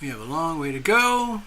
We have a long way to go.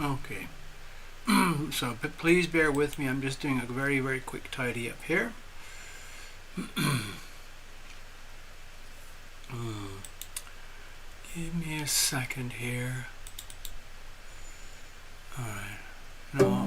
Okay, so please bear with me. I'm just doing a very, very quick tidy up here. Give me a second here. All right. No.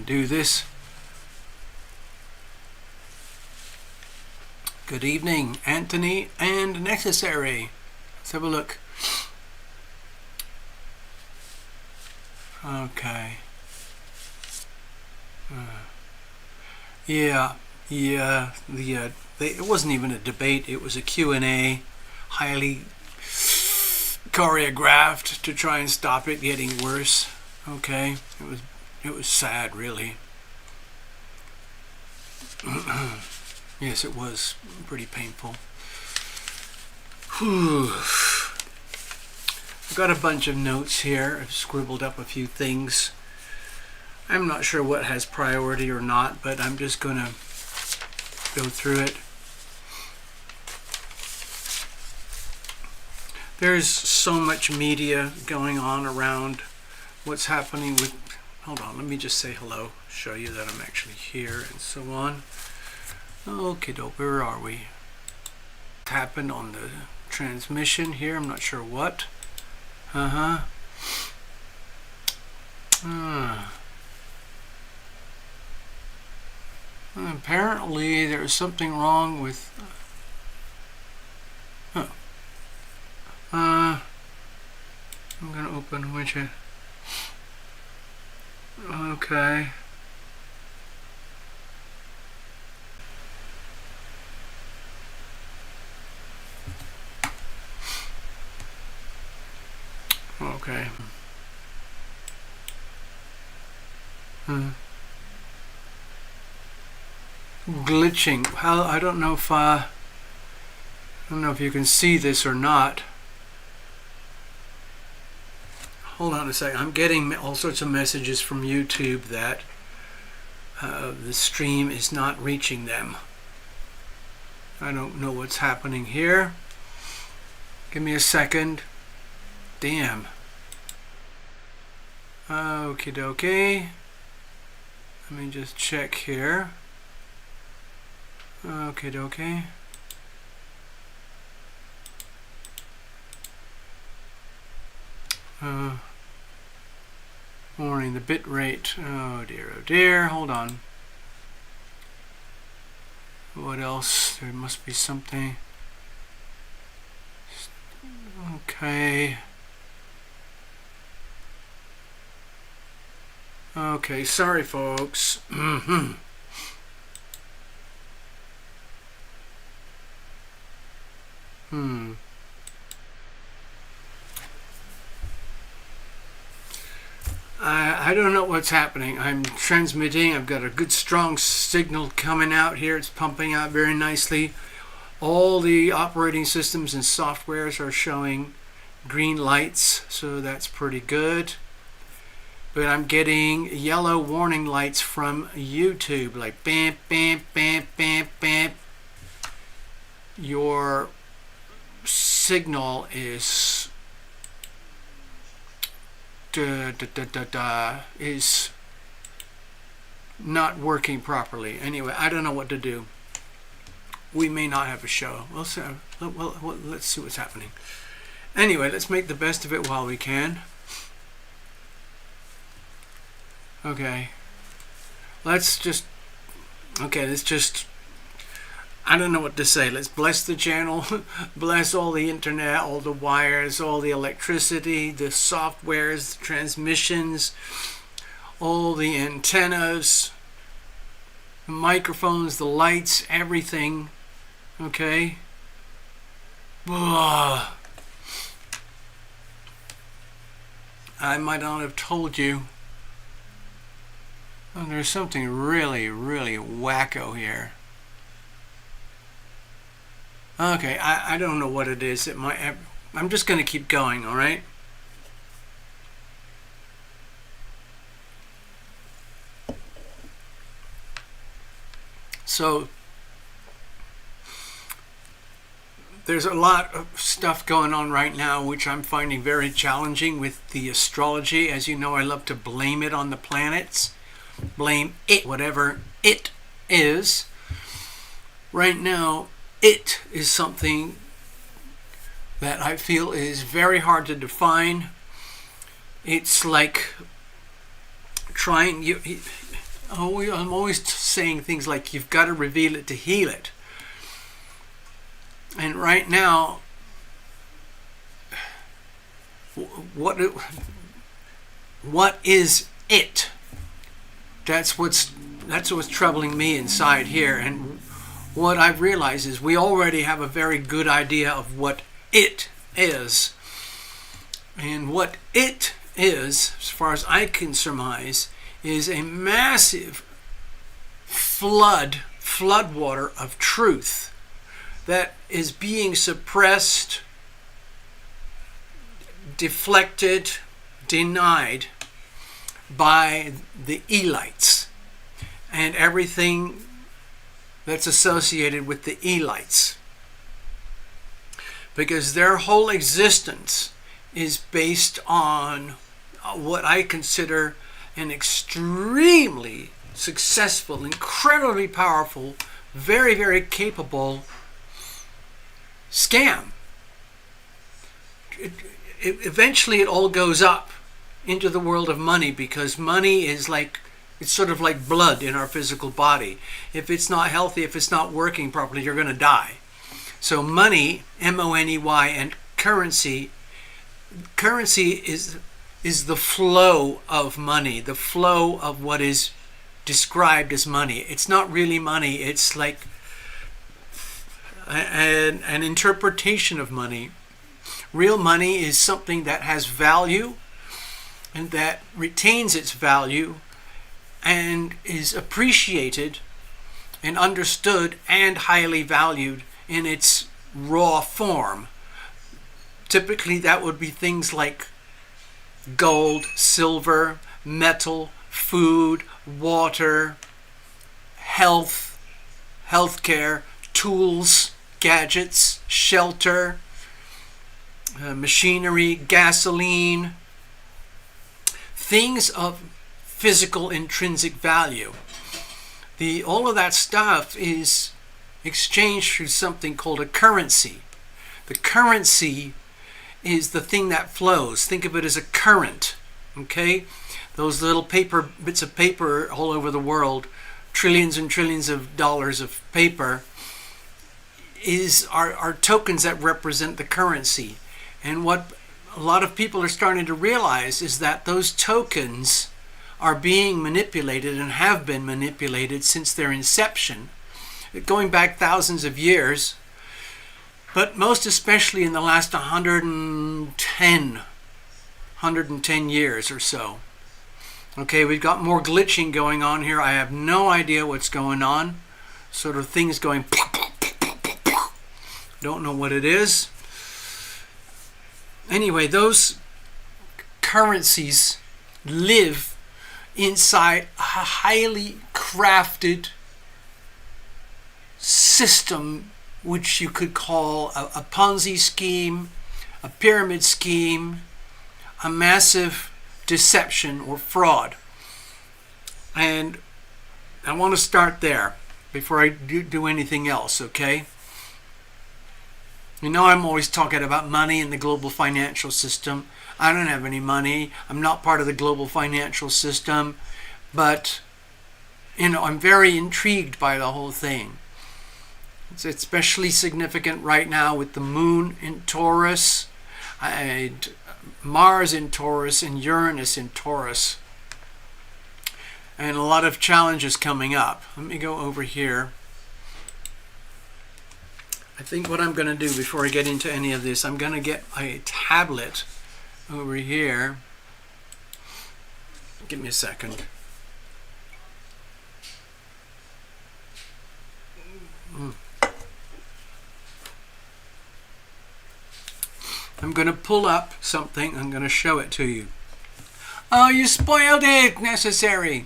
do this. Good evening, Anthony and Necessary. Let's have a look. Okay. It wasn't even a debate. It was a Q&A, highly choreographed to try and stop it getting worse. Okay, it was sad, really. Yes, it was pretty painful. Whew. I've got a bunch of notes here. I've scribbled up a few things. I'm not sure what has priority or not, but I'm just going to go through it. There's so much media going on around what's happening with... Hold on, let me just say hello, show you that I'm actually here and so on. Okay, dope, where are we? What happened on the transmission here? I'm not sure what. Apparently there's something wrong with... I'm going to open widget. Okay. Okay. Glitching. Well, I don't know if you can see this or not. Hold on a second. I'm getting all sorts of messages from YouTube that the stream is not reaching them. I don't know what's happening here. Give me a second. Damn. Okie dokie. Let me just check here. Okie dokie. Warning, the bit rate. Oh dear, hold on. What else? There must be something. Okay. Okay, sorry folks. I don't know what's happening. I'm transmitting. I've got a good strong signal coming out here. It's pumping out very nicely. All the operating systems and softwares are showing green lights, so that's pretty good. But I'm getting yellow warning lights from YouTube, like bam, bam, bam, bam, bam. Your signal is is not working properly. Anyway, I don't know what to do. We may not have a show. Let's see what's happening. Anyway, let's make the best of it while we can. Okay. Let's just I don't know what to say. Let's bless the channel, bless all the internet, all the wires, all the electricity, the softwares, the transmissions, all the antennas, the microphones, the lights, everything. Okay? Ugh. I might not have told you. Oh, there's something really, really wacko here. Okay, I don't know what it is. It might. I'm just going to keep going. All right. So there's a lot of stuff going on right now, which I'm finding very challenging with the astrology. As you know, I love to blame it on the planets. Blame it, whatever it is. Right now, it is something that I feel is very hard to define. It's like trying I'm always saying things like you've got to reveal it to heal it. And right now, what is it? That's what's troubling me inside here. And what I've realized is we already have a very good idea of what it is. And what it is, as far as I can surmise, is a massive floodwater of truth that is being suppressed, deflected, denied by the elites and everything that's associated with the elites, because their whole existence is based on what I consider an extremely successful, incredibly powerful, very, very capable scam. Eventually it all goes up into the world of money, because money is like, it's sort of like blood in our physical body. If it's not healthy, if it's not working properly, you're going to die. So money, M-O-N-E-Y, and currency is the flow of money, the flow of what is described as money. It's not really money. It's like an interpretation of money. Real money is something that has value and that retains its value and is appreciated and understood and highly valued in its raw form. Typically that would be things like gold, silver, metal, food, water, health, healthcare, tools, gadgets, shelter, machinery, gasoline, things of physical intrinsic value. All of that stuff is exchanged through something called a currency. The currency is the thing that flows. Think of it as a current, okay? Those little bits of paper all over the world, trillions and trillions of dollars of paper, are tokens that represent the currency. And what a lot of people are starting to realize is that those tokens are being manipulated and have been manipulated since their inception, going back thousands of years, but most especially in the last 110 years or so. Okay, we've got more glitching going on here. I have no idea what's going on. Sort of things going, don't know what it is. Anyway, those currencies live inside a highly crafted system, which you could call a Ponzi scheme, a pyramid scheme, a massive deception or fraud. And I want to start there before I do anything else, okay? You know, I'm always talking about money and the global financial system. I don't have any money. I'm not part of the global financial system. But, you know, I'm very intrigued by the whole thing. It's especially significant right now with the moon in Taurus, and Mars in Taurus, and Uranus in Taurus. And a lot of challenges coming up. Let me go over here. I think what I'm going to do before I get into any of this, I'm going to get a tablet over here. Give me a second. I'm going to pull up something. I'm going to show it to you. Oh, you spoiled it! Necessary.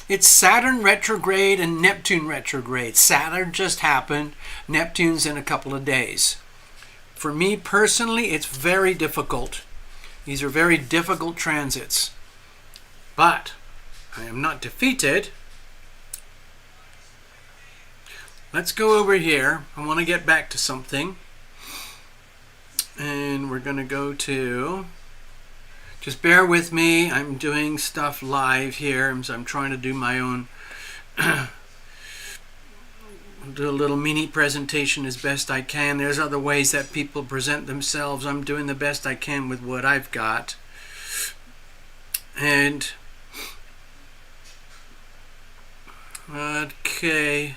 It's Saturn retrograde and Neptune retrograde. Saturn just happened. Neptune's in a couple of days. For me personally, it's very difficult. These are very difficult transits. But I am not defeated. Let's go over here. I want to get back to something. And we're going to go to Just bear with me. I'm doing stuff live here, so I'm trying to do my own, do a little mini presentation as best I can. There's other ways that people present themselves. I'm doing the best I can with what I've got. And okay,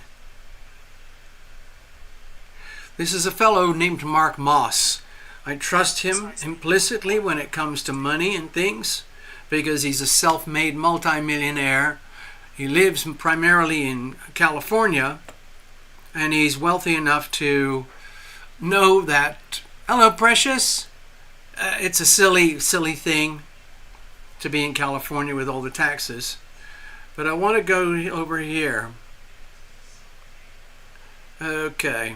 this is a fellow named Mark Moss. I trust him implicitly when it comes to money and things, because he's a self-made multimillionaire. He lives primarily in California, and he's wealthy enough to know that, hello precious, it's a silly thing to be in California with all the taxes. But I want to go over here. Okay.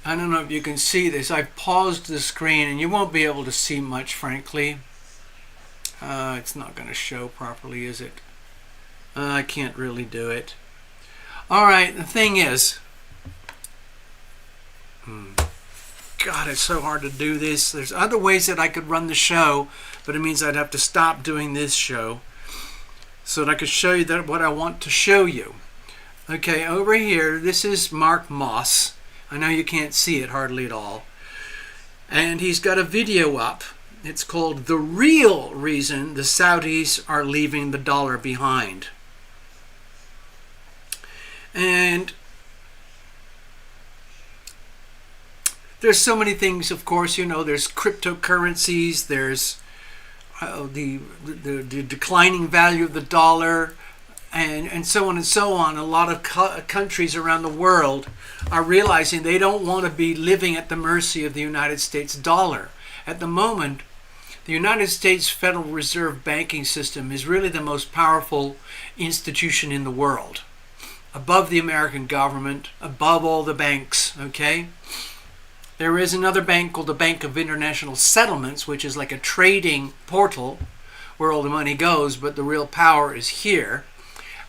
I don't know if you can see this. I've paused the screen and you won't be able to see much, frankly. It's not going to show properly, is it? I can't really do it. Alright, the thing is, God, it's so hard to do this. There's other ways that I could run the show, but it means I'd have to stop doing this show so that I could show you what I want to show you. Okay, over here, this is Mark Moss. I know you can't see it hardly at all. And he's got a video up. It's called The Real Reason the Saudis Are Leaving the Dollar Behind. And there's so many things, of course, you know, there's cryptocurrencies, there's the declining value of the dollar, and so on and so on. A lot of countries around the world are realizing they don't want to be living at the mercy of the United States dollar. At the moment, the United States Federal Reserve banking system is really the most powerful institution in the world, above the American government, above all the banks, okay? There is another bank called the Bank of International Settlements, which is like a trading portal where all the money goes, but the real power is here.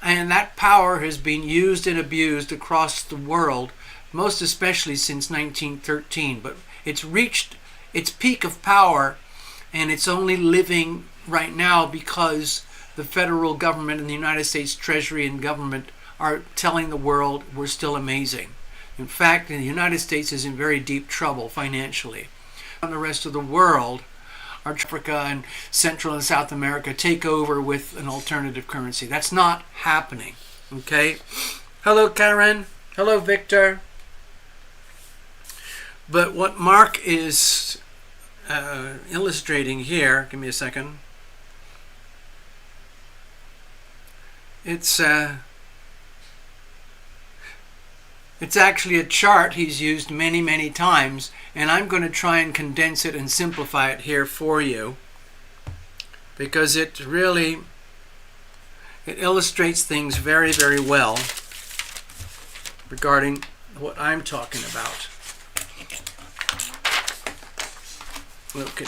And that power has been used and abused across the world, most especially since 1913. But it's reached its peak of power, and it's only living right now because the federal government and the United States Treasury and government are telling the world we're still amazing. In fact, the United States is in very deep trouble financially. And the rest of the world, Africa and Central and South America, take over with an alternative currency. That's not happening. Okay? Hello, Karen. Hello, Victor. But what Mark is illustrating here, give me a second. It's actually a chart he's used many, many times, and I'm going to try and condense it and simplify it here for you, because it illustrates things very, very well regarding what I'm talking about. Okay.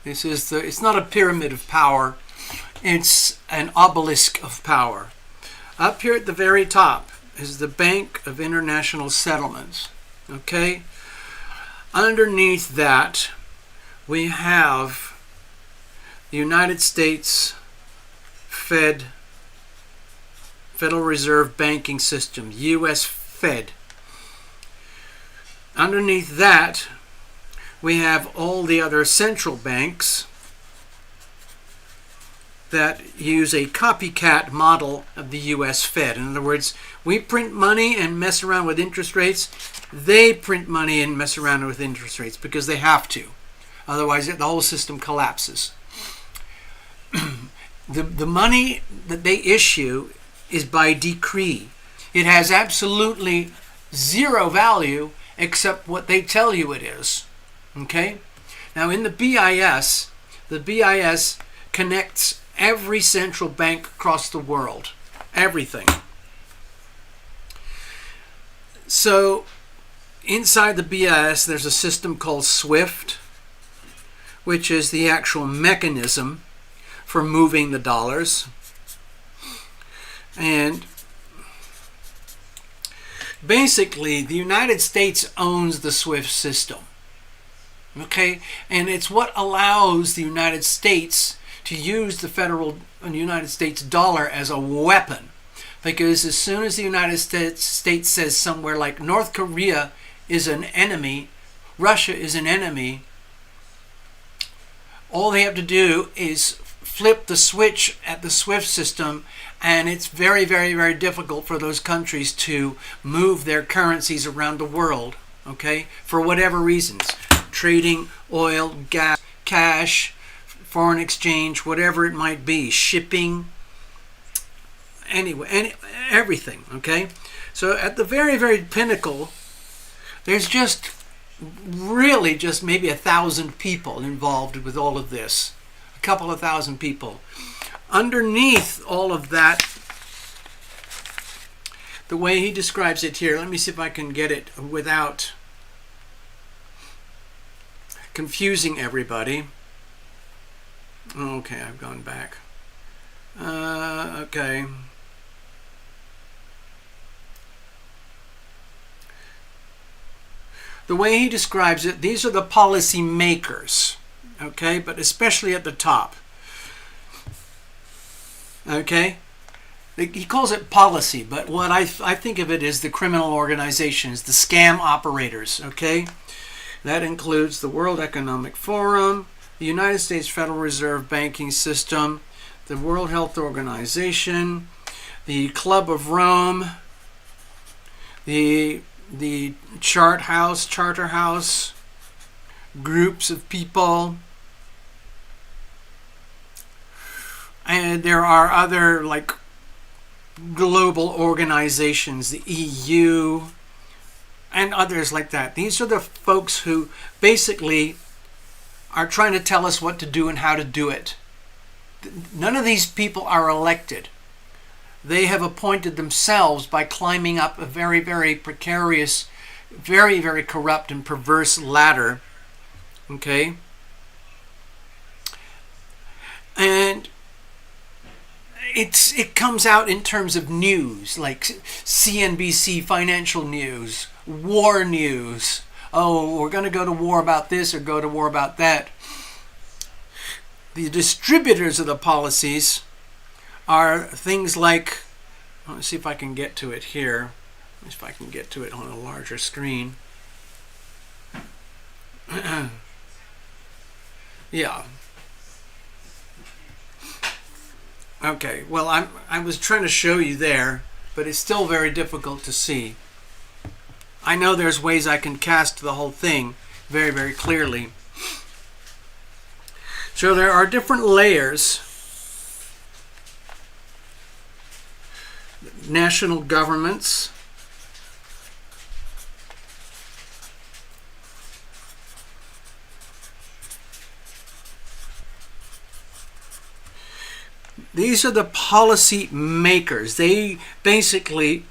It's not a pyramid of power, it's an obelisk of power. Up here at the very top is the Bank of International Settlements. Okay? Underneath that, we have the United States Federal Reserve Banking System, U.S. Fed. Underneath that, we have all the other central banks that use a copycat model of the U.S. Fed. In other words, we print money and mess around with interest rates. They print money and mess around with interest rates because they have to. Otherwise, the whole system collapses. The money that they issue is by decree. It has absolutely zero value except what they tell you it is. Okay? Now in the BIS connects every central bank across the world. Everything. So inside the BIS there's a system called SWIFT, which is the actual mechanism for moving the dollars. And basically, the United States owns the SWIFT system. Okay? And it's what allows the United States to use the federal United States dollar as a weapon. Because as soon as the United States says somewhere like North Korea is an enemy, Russia is an enemy, all they have to do is flip the switch at the SWIFT system, and it's very, very, very difficult for those countries to move their currencies around the world, okay, for whatever reasons. Trading, oil, gas, cash, foreign exchange, whatever it might be, shipping, anyway, everything, okay? So at the very, very pinnacle, there's just really just maybe 1,000 people involved with all of this. A couple of thousand people. Underneath all of that, the way he describes it here, let me see if I can get it without confusing everybody. Okay, I've gone back. Okay. The way he describes it, these are the policy makers, okay, but especially at the top, okay? He calls it policy, but what I think of it as the criminal organizations, the scam operators, okay? That includes the World Economic Forum, the United States Federal Reserve Banking System, the World Health Organization, the Club of Rome, the Charter House, groups of people, and there are other like global organizations, the EU, and others like that. These are the folks who basically are trying to tell us what to do and how to do it. None of these people are elected. They have appointed themselves by climbing up a very, very precarious, very, very corrupt and perverse ladder. Okay? And it comes out in terms of news, like CNBC financial news, war news. Oh, we're going to go to war about this or go to war about that. The distributors of the policies are things like, let's see if I can get to it here. Let's see if I can get to it on a larger screen. Yeah. Okay, well, I was trying to show you there, but it's still very difficult to see. I know there's ways I can cast the whole thing very, very clearly. So there are different layers. National governments, these are the policy makers. They basically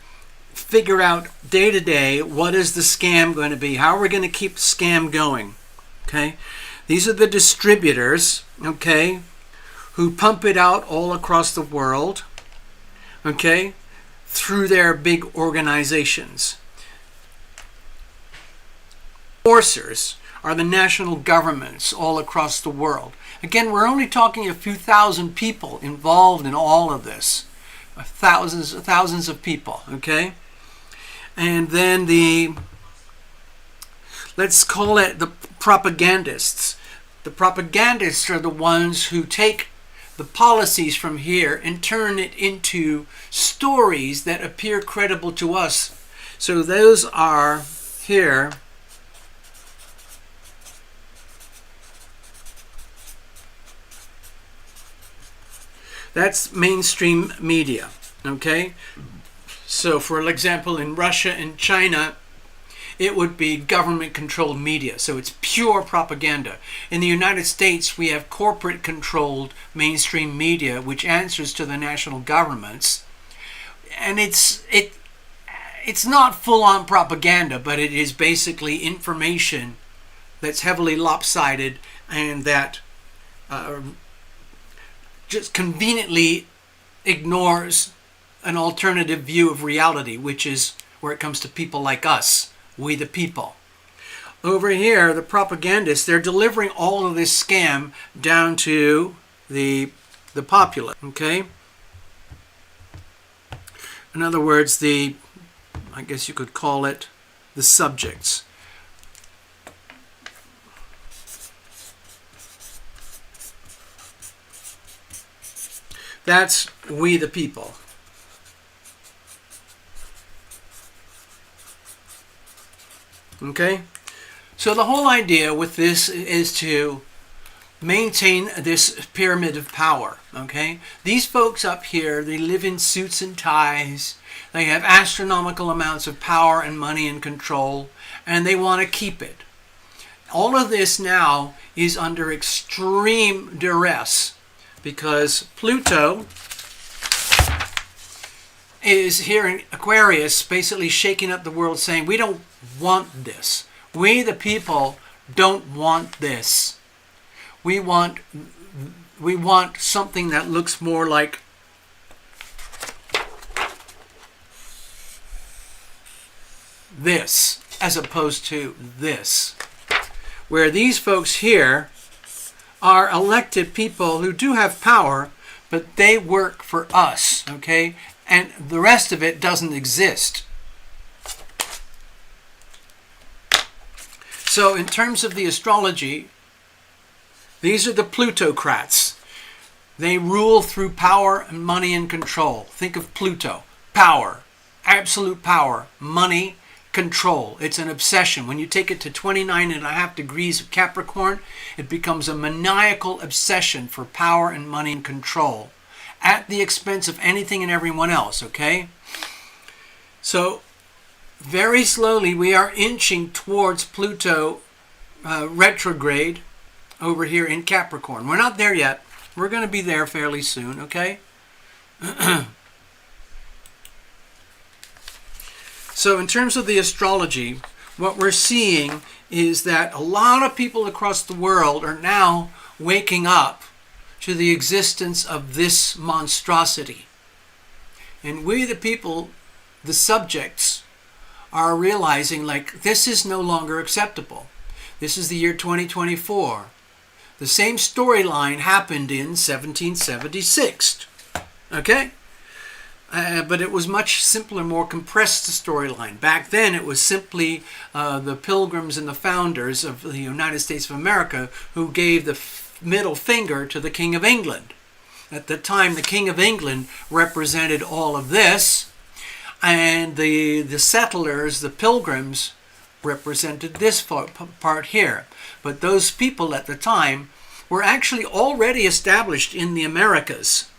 figure out day to day what is the scam going to be, how are we going to keep the scam going, okay? These are the distributors, okay, who pump it out all across the world, okay, through their big organizations. Enforcers are the national governments all across the world. Again, we're only talking a few thousand people involved in all of this. Thousands of people, okay? And then let's call it the propagandists. The propagandists are the ones who take the policies from here and turn it into stories that appear credible to us. So those are here. That's mainstream media, okay? So for example, in Russia and China, it would be government-controlled media, so it's pure propaganda. In the United States, we have corporate-controlled mainstream media, which answers to the national governments. And it's not full-on propaganda, but it is basically information that's heavily lopsided and that just conveniently ignores an alternative view of reality, which is where it comes to people like us, we the people. Over here, the propagandists, they're delivering all of this scam down to the populace, okay? In other words, I guess you could call it the subjects. That's we the people. Okay? So the whole idea with this is to maintain this pyramid of power. Okay? These folks up here, they live in suits and ties. They have astronomical amounts of power and money and control, and they want to keep it. All of this now is under extreme duress because Pluto is here in Aquarius, basically shaking up the world, saying, we don't want this. We, the people, don't want this. We want something that looks more like this, as opposed to this. Where these folks here are elected people who do have power, but they work for us, okay? And the rest of it doesn't exist. So in terms of the astrology, these are the plutocrats. They rule through power and money and control. Think of Pluto. Power. Absolute power. Money. Control. It's an obsession. When you take it to 29.5 degrees of Capricorn, it becomes a maniacal obsession for power and money and control at the expense of anything and everyone else, okay? So very slowly we are inching towards Pluto retrograde over here in Capricorn. We're not there yet. We're going to be there fairly soon, okay? So in terms of the astrology, what we're seeing is that a lot of people across the world are now waking up to the existence of this monstrosity. And we, the people, the subjects, are realizing, like, this is no longer acceptable. This is the year 2024. The same storyline happened in 1776. Okay? But it was much simpler, more compressed storyline. Back then, it was simply the Pilgrims and the founders of the United States of America who gave the middle finger to the King of England. At the time, the King of England represented all of this, and the settlers, the Pilgrims, represented this part here. But those people at the time were actually already established in the Americas.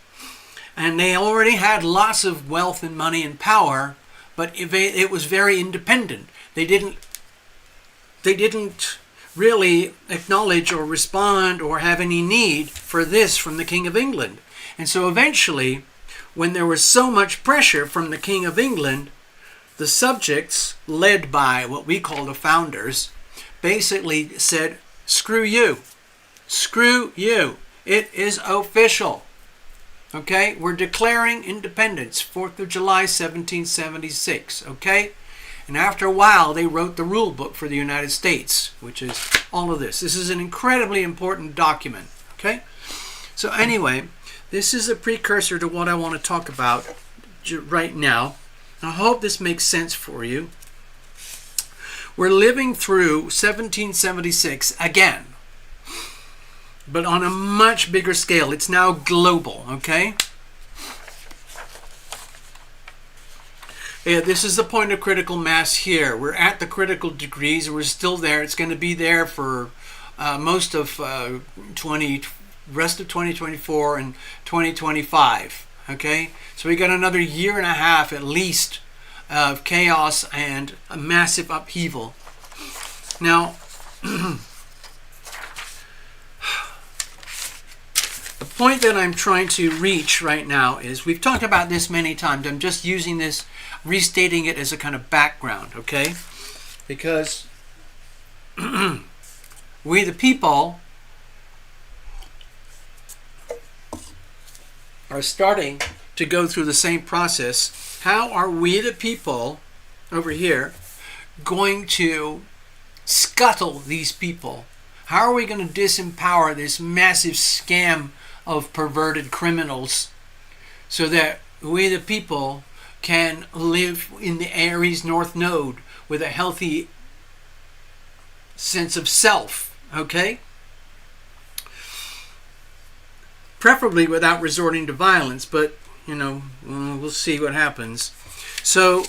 And they already had lots of wealth and money and power, but it was very independent. They didn't really acknowledge or respond or have any need for this from the King of England. And so eventually, when there was so much pressure from the King of England, the subjects, led by what we call the founders, basically said, screw you. Screw you. It is official. Okay, we're declaring independence, 4th of July, 1776, okay? And after a while, they wrote the rule book for the United States, which is all of this. This is an incredibly important document, okay? So anyway, this is a precursor to what I want to talk about right now. I hope this makes sense for you. We're living through 1776 again, but on a much bigger scale. It's now global, okay? Yeah, this is the point of critical mass here. We're at the critical degrees. We're still there. It's going to be there for most of rest of 2024 and 2025, okay? So we got another year and a half at least of chaos and a massive upheaval. Now, the point that I'm trying to reach right now is, we've talked about this many times. I'm just using this, restating it as a kind of background, okay? Because we the people are starting to go through the same process, how are we, the people over here, going to scuttle these people? How are we going to disempower this massive scam of perverted criminals so that we, the people, can live in the Aries North Node with a healthy sense of self, okay? Preferably without resorting to violence, but, you know, we'll see what happens. So,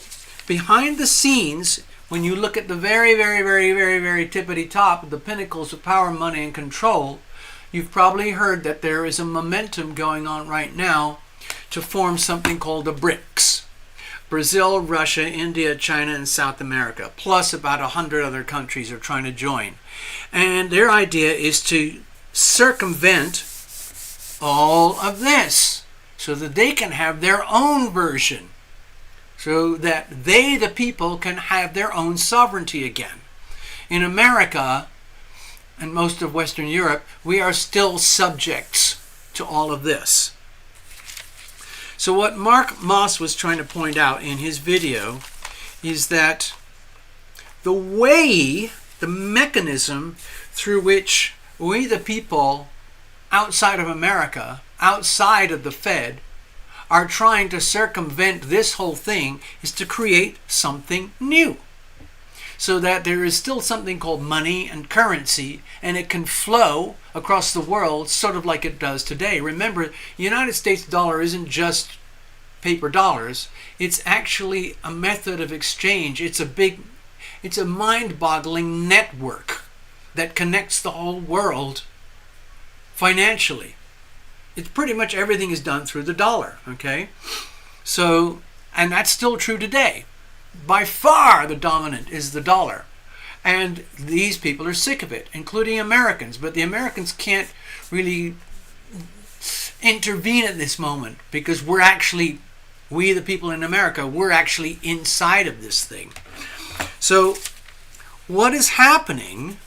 behind the scenes, when you look at the very, very, very, very, very tippity top of the pinnacles of power, money, and control, you've probably heard that there is a momentum going on right now to form something called the BRICS. Brazil, Russia, India, China, and South America, plus about 100 other countries are trying to join. And their idea is to circumvent all of this so that they can have their own version, so that they, the people, can have their own sovereignty again. In America and most of Western Europe, we are still subjects to all of this. So what Mark Moss was trying to point out in his video is that the way, the mechanism through which we, the people, outside of America, outside of the Fed, are trying to circumvent this whole thing is to create something new. So that there is still something called money and currency, and it can flow across the world sort of like it does today. Remember, the United States dollar isn't just paper dollars. It's actually a method of exchange. It's a mind-boggling network that connects the whole world financially. It's pretty much everything is done through the dollar, okay? So, and that's still true today. By far the dominant is the dollar. And these people are sick of it, including Americans. But the Americans can't really intervene at this moment because we the people in America, we're actually inside of this thing. So what is happening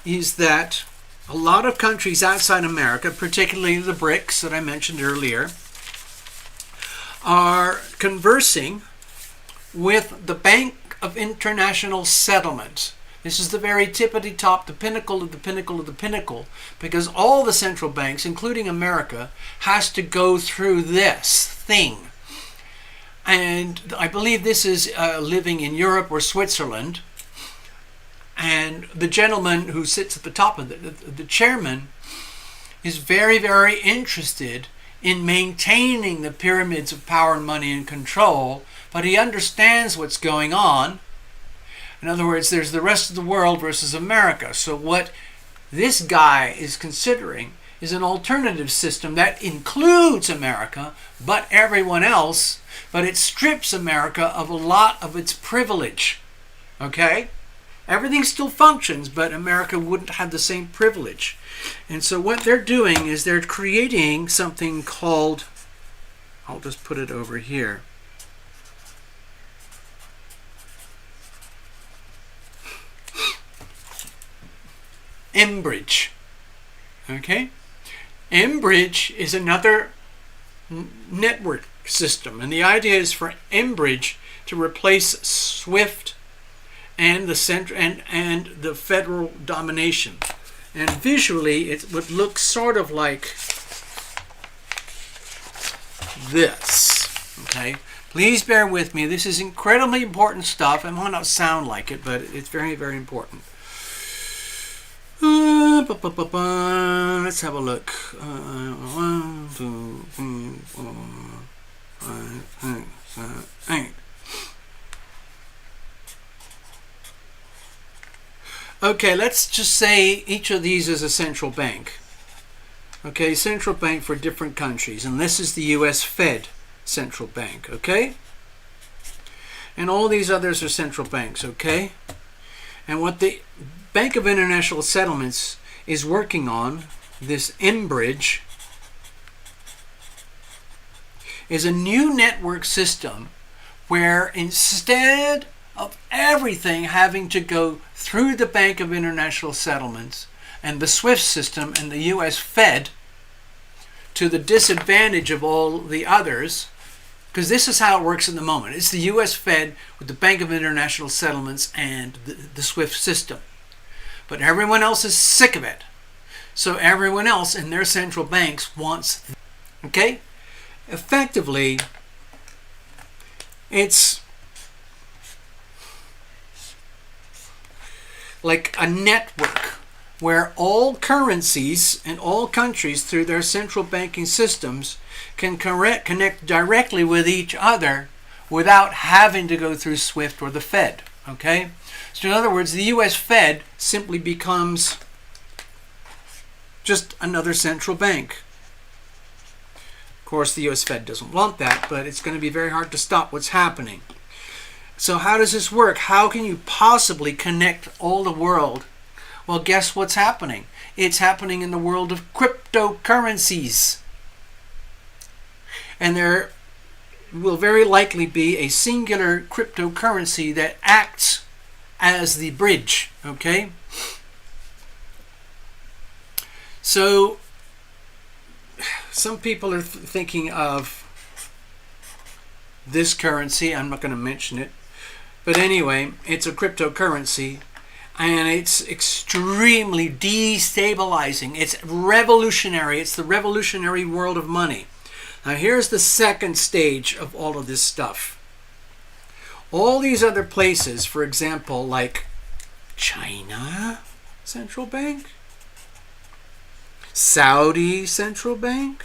is that a lot of countries outside America, particularly the BRICS that I mentioned earlier, are conversing with the Bank of International Settlement. This is the very tippity top, the pinnacle of the pinnacle of the pinnacle, because all the central banks, including America, has to go through this thing. And I believe this is living in Europe or Switzerland. And the gentleman who sits at the top of the chairman is very, very interested in maintaining the pyramids of power and money and control, but he understands what's going on. In other words, there's the rest of the world versus America. So what this guy is considering is an alternative system that includes America, but everyone else, but it strips America of a lot of its privilege. Okay? Everything still functions, but America wouldn't have the same privilege. And so what they're doing is they're creating something called, I'll just put it over here. Enbridge. Okay? Enbridge is another network system, and the idea is for Enbridge to replace SWIFT and the federal domination. And visually it would look sort of like this. Okay? Please bear with me. This is incredibly important stuff. It might not sound like it, but it's very, very important. Let's have a look. 1, 2, 3, 4, 5, 6, 7, 8. Okay, let's just say each of these is a central bank. Okay, central bank for different countries. And this is the US Fed central bank, okay? And all these others are central banks, okay? And what the Bank of International Settlements is working on, this Enbridge, is a new network system where instead of everything having to go through the Bank of International Settlements and the SWIFT system and the US Fed to the disadvantage of all the others, Because this is how it works at the moment. It's the U.S. Fed with the Bank of International Settlements and the SWIFT system. But everyone else is sick of it. So everyone else in their central banks wants, okay? Effectively, it's like a network where all currencies and all countries through their central banking systems can connect directly with each other without having to go through SWIFT or the Fed, okay? So in other words, the US Fed simply becomes just another central bank. Of course, the US Fed doesn't want that, but it's going to be very hard to stop what's happening. So how does this work? How can you possibly connect all the world? Well, guess what's happening? It's happening in the world of cryptocurrencies. And there will very likely be a singular cryptocurrency that acts as the bridge, okay? So some people are thinking of this currency. I'm not going to mention it. But anyway, it's a cryptocurrency. And it's extremely destabilizing. It's revolutionary. It's the revolutionary world of money. Now here's the second stage of all of this stuff. All these other places, for example, like China Central Bank, Saudi Central Bank,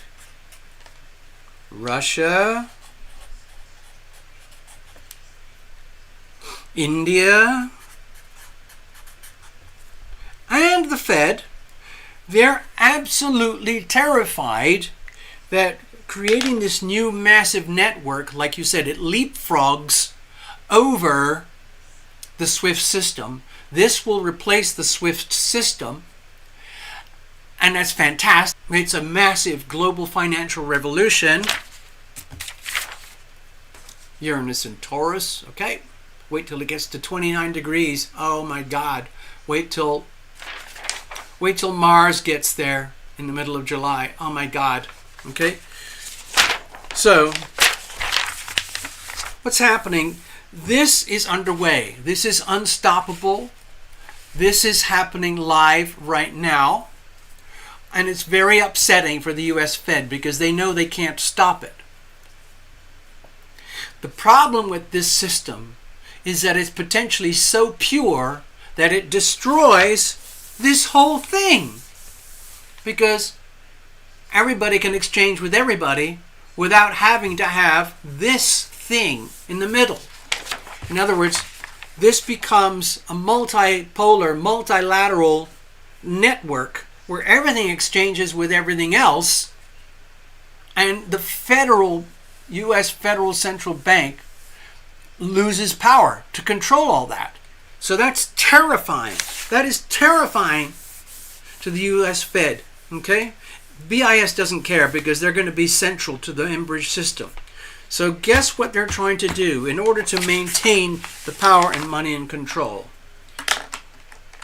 Russia, India, and the Fed, they're absolutely terrified that creating this new massive network, like you said, it leapfrogs over the SWIFT system. This will replace the SWIFT system, and that's fantastic. It's a massive global financial revolution. Uranus and Taurus, okay? Wait till it gets to 29 degrees. Oh my God. Wait till Mars gets there in the middle of July. Oh my God. Okay? So, what's happening? This is underway. This is unstoppable. This is happening live right now. And it's very upsetting for the US Fed because they know they can't stop it. The problem with this system is that it's potentially so pure that it destroys this whole thing. Because everybody can exchange with everybody without having to have this thing in the middle. In other words, this becomes a multipolar, multilateral network where everything exchanges with everything else, and the U.S. Federal Central Bank loses power to control all that. So that's terrifying. That is terrifying to the U.S. Fed, okay? BIS doesn't care because they're going to be central to the Enbridge system. So guess what they're trying to do in order to maintain the power and money and control?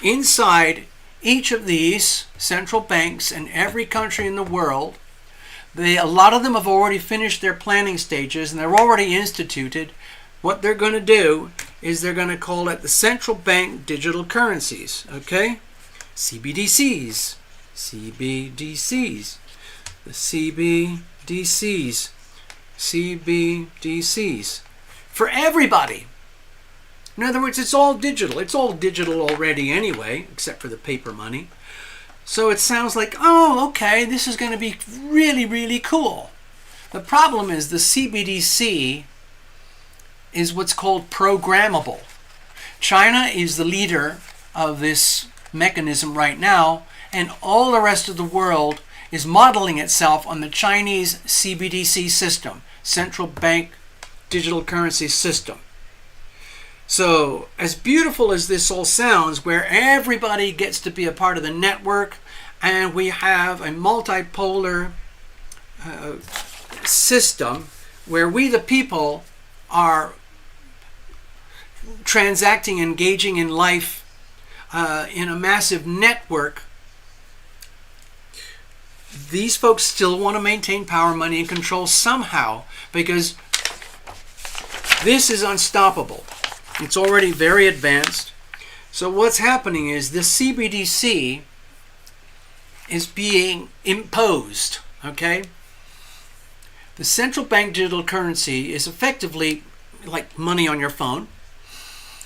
Inside each of these central banks in every country in the world, a lot of them have already finished their planning stages and they're already instituted. What they're going to do is they're going to call it the central bank digital currencies, okay? CBDCs, CBDCs, the CBDCs, CBDCs, for everybody. In other words, it's all digital. It's all digital already anyway, except for the paper money. So it sounds like, oh, okay, this is going to be really, really cool. The problem is the CBDC is what's called programmable. China is the leader of this mechanism right now, and all the rest of the world is modeling itself on the Chinese CBDC system, central bank digital currency system. So, as beautiful as this all sounds, where everybody gets to be a part of the network, and we have a multipolar system where we, the people, are transacting, engaging in life in a massive network, these folks still want to maintain power, money, and control somehow, because This is unstoppable. It's already very advanced. So what's happening is the CBDC is being imposed, okay? The central bank digital currency is effectively like money on your phone.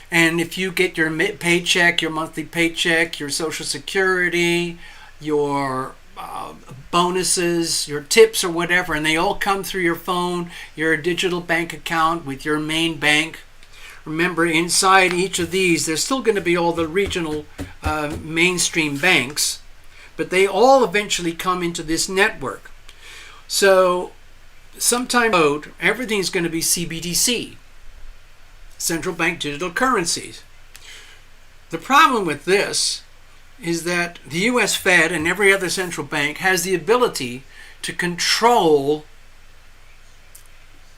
And if you get your paycheck, your monthly paycheck, your Social Security, your bonuses, your tips or whatever, and they all come through your phone, your digital bank account with your main bank. Remember, inside each of these, there's still going to be all the regional mainstream banks, but they all eventually come into this network. So sometime everything's going to be CBDC, central bank digital currencies. The problem with this is that the US Fed and every other central bank has the ability to control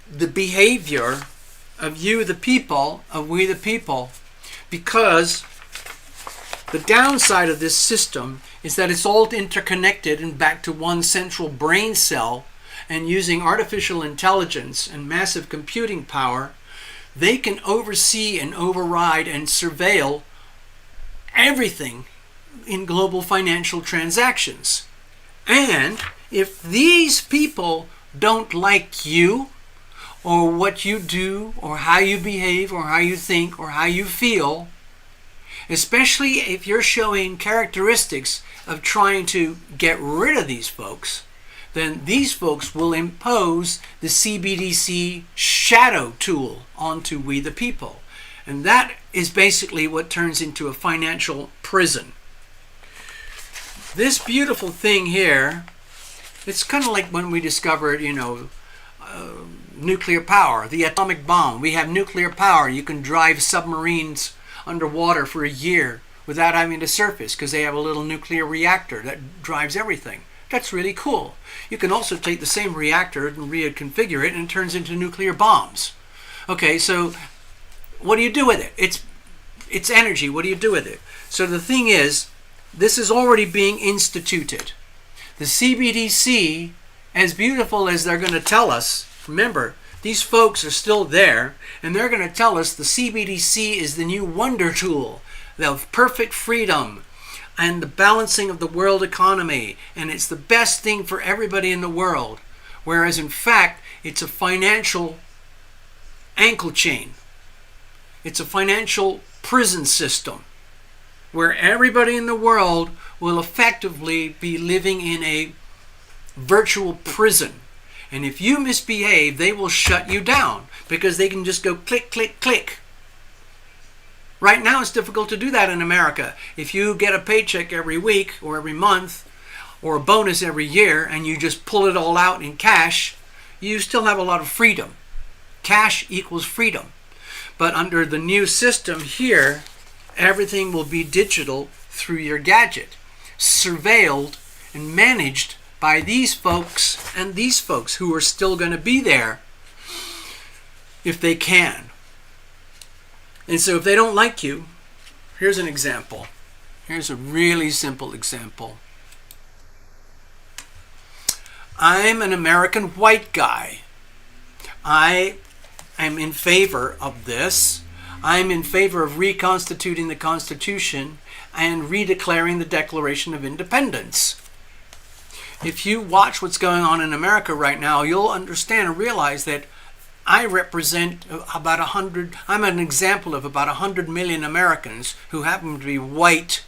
the behavior of you, the people, of we, the people, because the downside of this system is that it's all interconnected and back to one central brain cell, and using artificial intelligence and massive computing power, they can oversee and override and surveil everything in global financial transactions. And if these people don't like you, or what you do, or how you behave, or how you think, or how you feel, especially if you're showing characteristics of trying to get rid of these folks, then these folks will impose the CBDC shadow tool onto we the people. And that is basically what turns into a financial prison. This beautiful thing here, it's kind of like when we discovered, nuclear power, the atomic bomb. We have nuclear power. You can drive submarines underwater for a year without having to surface because they have a little nuclear reactor that drives everything. That's really cool. You can also take the same reactor and reconfigure it and it turns into nuclear bombs. Okay, so what do you do with it? It's energy. What do you do with it? So the thing is, this is already being instituted. The CBDC, as beautiful as they're going to tell us, remember, these folks are still there, and they're going to tell us the CBDC is the new wonder tool of perfect freedom and the balancing of the world economy, and it's the best thing for everybody in the world. Whereas, in fact, it's a financial ankle chain. It's a financial prison system where everybody in the world will effectively be living in a virtual prison. And if you misbehave, they will shut you down because they can just go click, click, click. Right now, it's difficult to do that in America. If you get a paycheck every week or every month or a bonus every year and you just pull it all out in cash, you still have a lot of freedom. Cash equals freedom. But under the new system here, everything will be digital through your gadget, surveilled and managed by these folks and these folks who are still going to be there if they can. And so if they don't like you, here's an example. Here's a really simple example. I'm an American white guy. I am in favor of this. I'm in favor of reconstituting the Constitution and redeclaring the Declaration of Independence. If you watch what's going on in America right now, you'll understand and realize that I represent about 100, I'm an example of about 100 million Americans who happen to be white,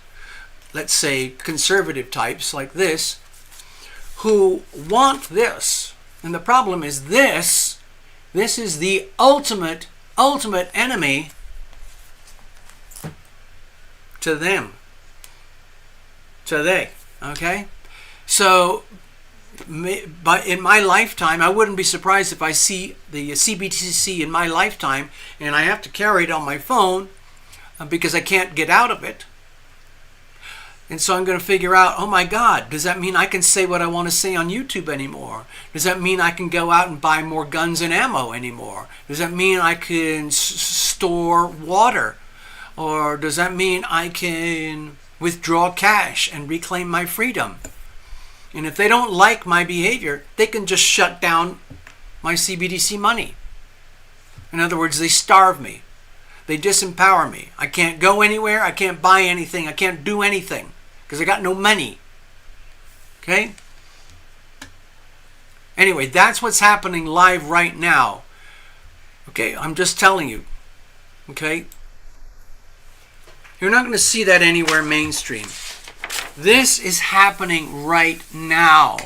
let's say conservative types like this, who want this. And the problem is this is the ultimate enemy to them, okay? So, but in my lifetime, I wouldn't be surprised if I see the CBDC in my lifetime and I have to carry it on my phone because I can't get out of it. And so I'm going to figure out, oh my God, does that mean I can say what I want to say on YouTube anymore? Does that mean I can go out and buy more guns and ammo anymore? Does that mean I can store water? Or does that mean I can withdraw cash and reclaim my freedom? And if they don't like my behavior, they can just shut down my CBDC money. In other words, they starve me. They disempower me. I can't go anywhere. I can't buy anything. I can't do anything because I got no money. Okay? Anyway, that's what's happening live right now. Okay, I'm just telling you. Okay? You're not going to see that anywhere mainstream. This is happening right now.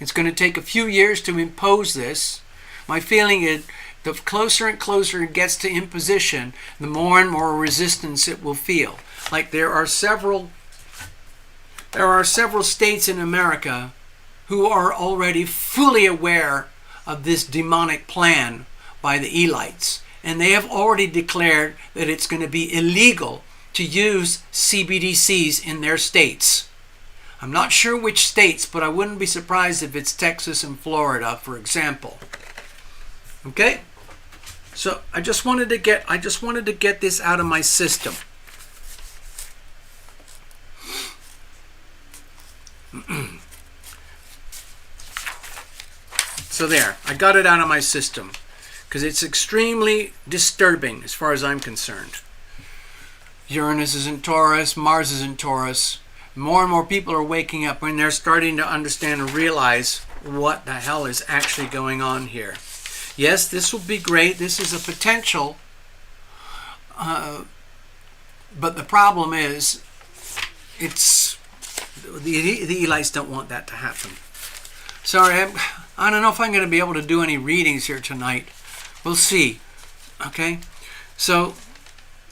It's going to take a few years to impose this. My feeling is the closer and closer it gets to imposition, the more and more resistance it will feel. Like there are several states in America who are already fully aware of this demonic plan by the elites. And they have already declared that it's going to be illegal to use CBDCs in their states. I'm not sure which states, but I wouldn't be surprised if it's Texas and Florida, for example. Okay? So I just wanted to get this out of my system. So there, I got it out of my system because it's extremely disturbing as far as I'm concerned. Uranus is in Taurus, Mars is in Taurus. More and more people are waking up when they're starting to understand and realize what the hell is actually going on here. Yes, this will be great. This is a potential. But the problem is, it's the elites don't want that to happen. Sorry, I don't know if I'm going to be able to do any readings here tonight. We'll see. Okay? So,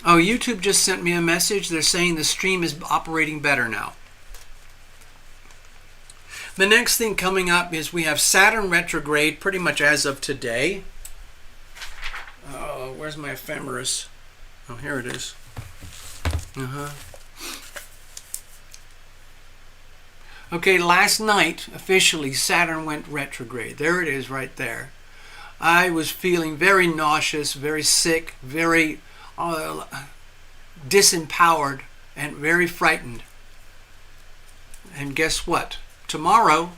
YouTube just sent me a message. They're saying the stream is operating better now. The next thing coming up is we have Saturn retrograde pretty much as of today. Where's my ephemeris? Oh, here it is. Okay, last night, officially, Saturn went retrograde. There it is right there. I was feeling very nauseous, very sick, very disempowered, and very frightened. And guess what? Tomorrow,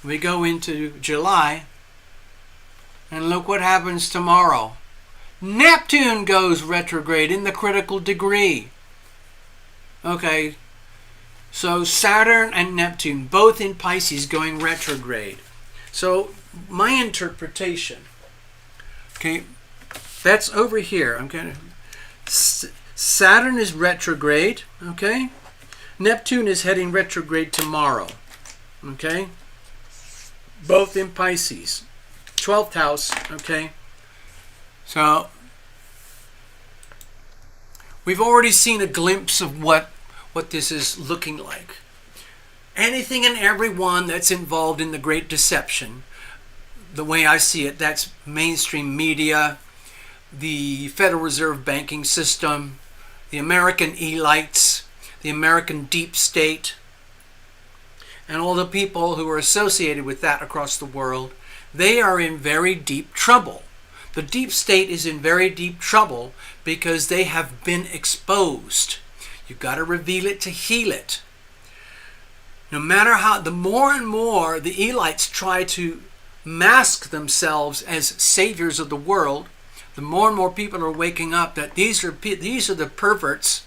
we go into July, and look what happens tomorrow. Neptune goes retrograde in the critical degree. Okay, so Saturn and Neptune, both in Pisces, going retrograde. So my interpretation, okay, that's over here. I'm kind of Saturn is retrograde, okay? Neptune is heading retrograde tomorrow, okay? Both in Pisces. 12th house, okay? So we've already seen a glimpse of what this is looking like. Anything and everyone that's involved in the Great Deception, the way I see it, that's mainstream media, the Federal Reserve banking system, the American elites, the American deep state, and all the people who are associated with that across the world, they are in very deep trouble. The deep state is in very deep trouble because they have been exposed. You've got to reveal it to heal it. No matter how, the more and more the elites try to mask themselves as saviors of the world, the more and more people are waking up that these are the perverts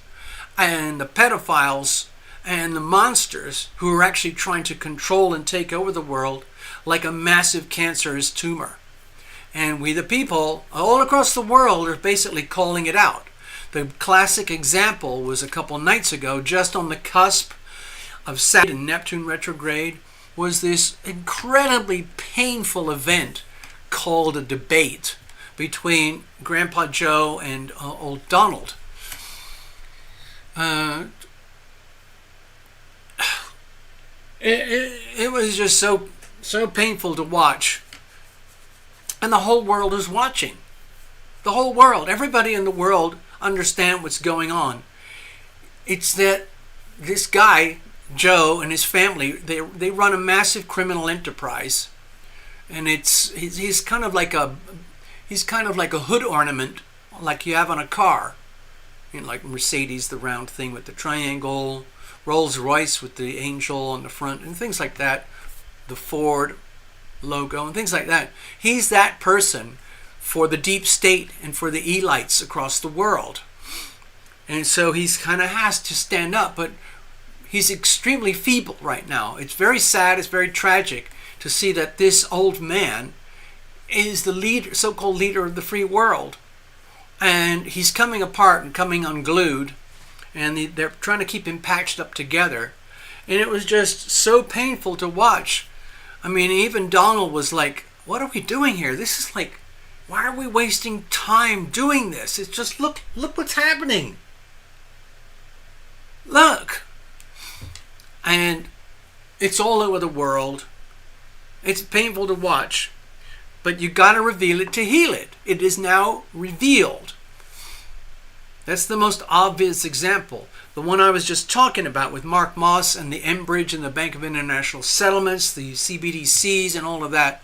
and the pedophiles and the monsters who are actually trying to control and take over the world like a massive cancerous tumor. And we the people all across the world are basically calling it out. The classic example was a couple nights ago, just on the cusp of Saturn and Neptune retrograde, was this incredibly painful event called a debate between Grandpa Joe and old Donald. It was just so painful to watch. And the whole world is watching. The whole world, everybody in the world understand what's going on. It's that this guy, Joe, and his family, they run a massive criminal enterprise. And he's kind of like a hood ornament like you have on a car. You know, like Mercedes, the round thing with the triangle, Rolls-Royce with the angel on the front, and things like that. The Ford logo and things like that. He's that person for the deep state and for the elites across the world. And so he's kind of has to stand up, but he's extremely feeble right now. It's very sad, it's very tragic to see that this old man is the leader, so-called leader of the free world. And he's coming apart and coming unglued, and they're trying to keep him patched up together. And it was just so painful to watch. I mean, even Donald was like, what are we doing here? This is like, why are we wasting time doing this? It's just, look what's happening. Look. And it's all over the world. It's painful to watch. But you got to reveal it to heal it. It is now revealed. That's the most obvious example. The one I was just talking about with Mark Moss and the Enbridge and the Bank of International Settlements, the CBDCs and all of that.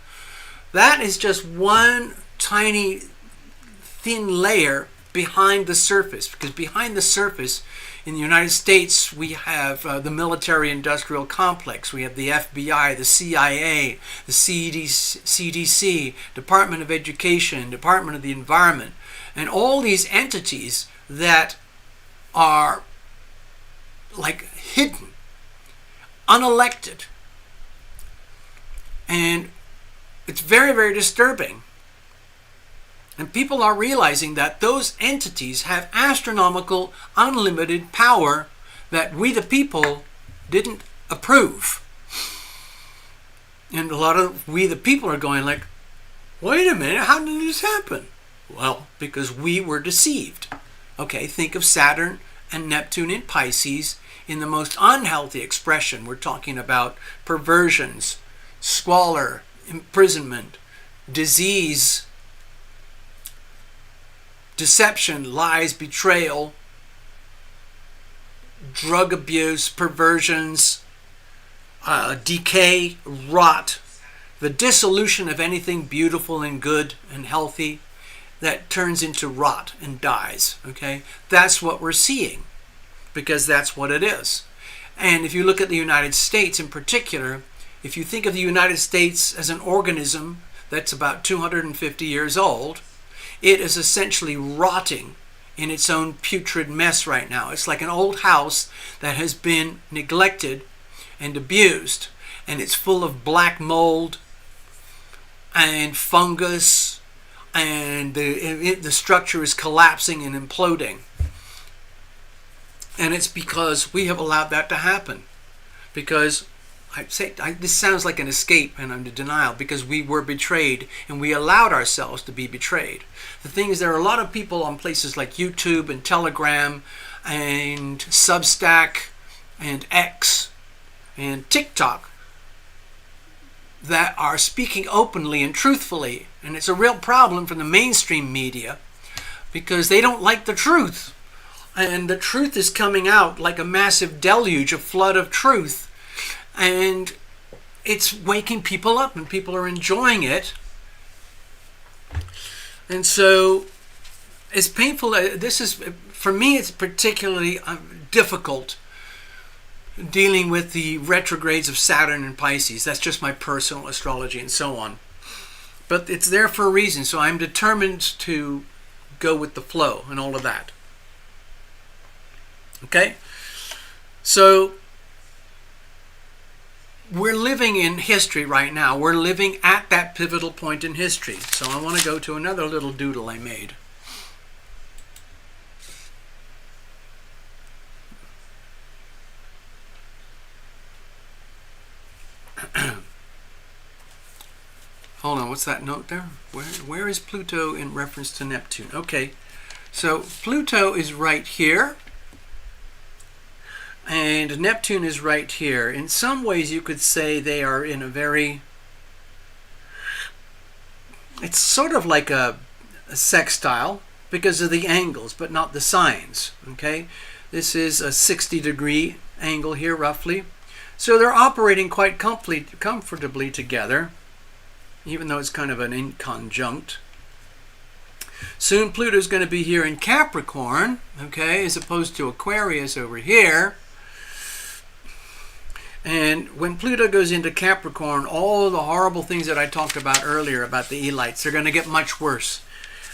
That is just one tiny thin layer behind the surface. Because behind the surface, in the United States, we have the military-industrial complex. We have the FBI, the CIA, the CDC, Department of Education, Department of the Environment, and all these entities that are like hidden, unelected. And it's very, very disturbing. And people are realizing that those entities have astronomical, unlimited power that we the people didn't approve. And a lot of we the people are going like, wait a minute, how did this happen? Well, because we were deceived. Okay, think of Saturn and Neptune in Pisces in the most unhealthy expression. We're talking about perversions, squalor, imprisonment, disease, deception, lies, betrayal, drug abuse, perversions, decay, rot, the dissolution of anything beautiful and good and healthy that turns into rot and dies. Okay, that's what we're seeing, because that's what it is. And if you look at the United States in particular, if you think of the United States as an organism that's about 250 years old, it is essentially rotting in its own putrid mess right now. It's like an old house that has been neglected and abused, and it's full of black mold and fungus, and the structure is collapsing and imploding. And it's because we have allowed that to happen. Because this sounds like an escape and I'm in denial, because we were betrayed and we allowed ourselves to be betrayed. The thing is, there are a lot of people on places like YouTube and Telegram and Substack and X and TikTok that are speaking openly and truthfully. And it's a real problem for the mainstream media because they don't like the truth. And the truth is coming out like a massive deluge, a flood of truth. And it's waking people up and people are enjoying it. And so it's painful. This is, for me, it's particularly difficult dealing with the retrogrades of Saturn and Pisces. That's just my personal astrology and so on. But it's there for a reason. So I'm determined to go with the flow and all of that. Okay? So we're living in history right now. We're living at that pivotal point in history. So I want to go to another little doodle I made. Hold on, what's that note there? Where is Pluto in reference to Neptune? Okay, so Pluto is right here. And Neptune is right here. In some ways you could say they are in a very... It's sort of like a sextile because of the angles, but not the signs. Okay, this is a 60-degree angle here roughly. So they're operating quite comfortably together, even though it's kind of an inconjunct. Soon Pluto's going to be here in Capricorn, okay, as opposed to Aquarius over here. And when Pluto goes into Capricorn, all the horrible things that I talked about earlier about the elites, they're going to get much worse.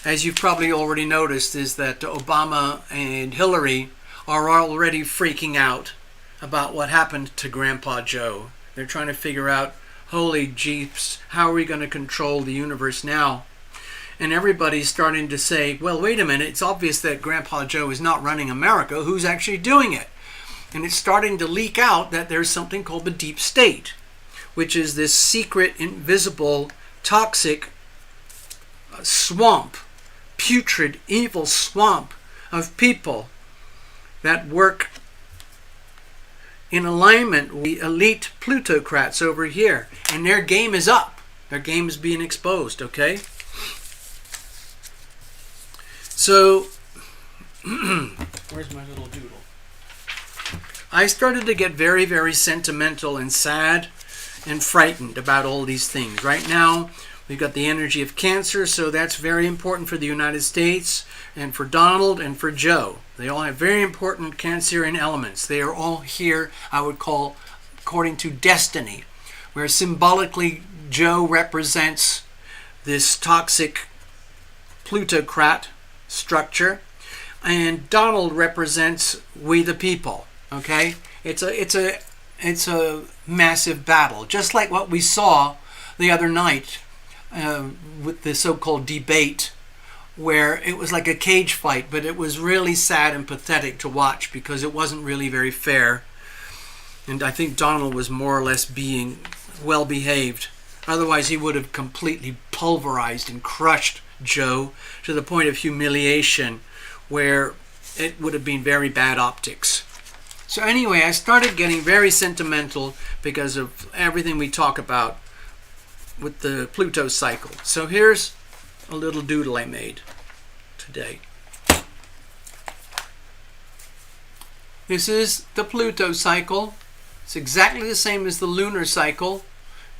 as you've probably already noticed, is that Obama and Hillary are already freaking out about what happened to Grandpa Joe. They're trying to figure out, holy jeeps, how are we going to control the universe now? And everybody's starting to say, well, wait a minute, it's obvious that Grandpa Joe is not running America. Who's actually doing it? And it's starting to leak out that there's something called the deep state, which is this secret, invisible, toxic swamp, putrid, evil swamp of people that work in alignment with the elite plutocrats over here. And their game is up. Their game is being exposed, okay? So, where's my little doodle? I started to get very, very sentimental and sad and frightened about all these things. Right now, we've got the energy of Cancer, so that's very important for the United States and for Donald and for Joe. They all have very important Cancerian elements. They are all here, I would call, according to destiny, where symbolically Joe represents this toxic plutocrat structure, and Donald represents we the people. Okay, it's a massive battle, just like what we saw the other night with the so-called debate, where it was like a cage fight, but it was really sad and pathetic to watch because it wasn't really very fair. And I think Donald was more or less being well behaved. Otherwise, he would have completely pulverized and crushed Joe to the point of humiliation, where it would have been very bad optics. So anyway, I started getting very sentimental because of everything we talk about with the Pluto cycle. So here's a little doodle I made today. This is the Pluto cycle. It's exactly the same as the lunar cycle.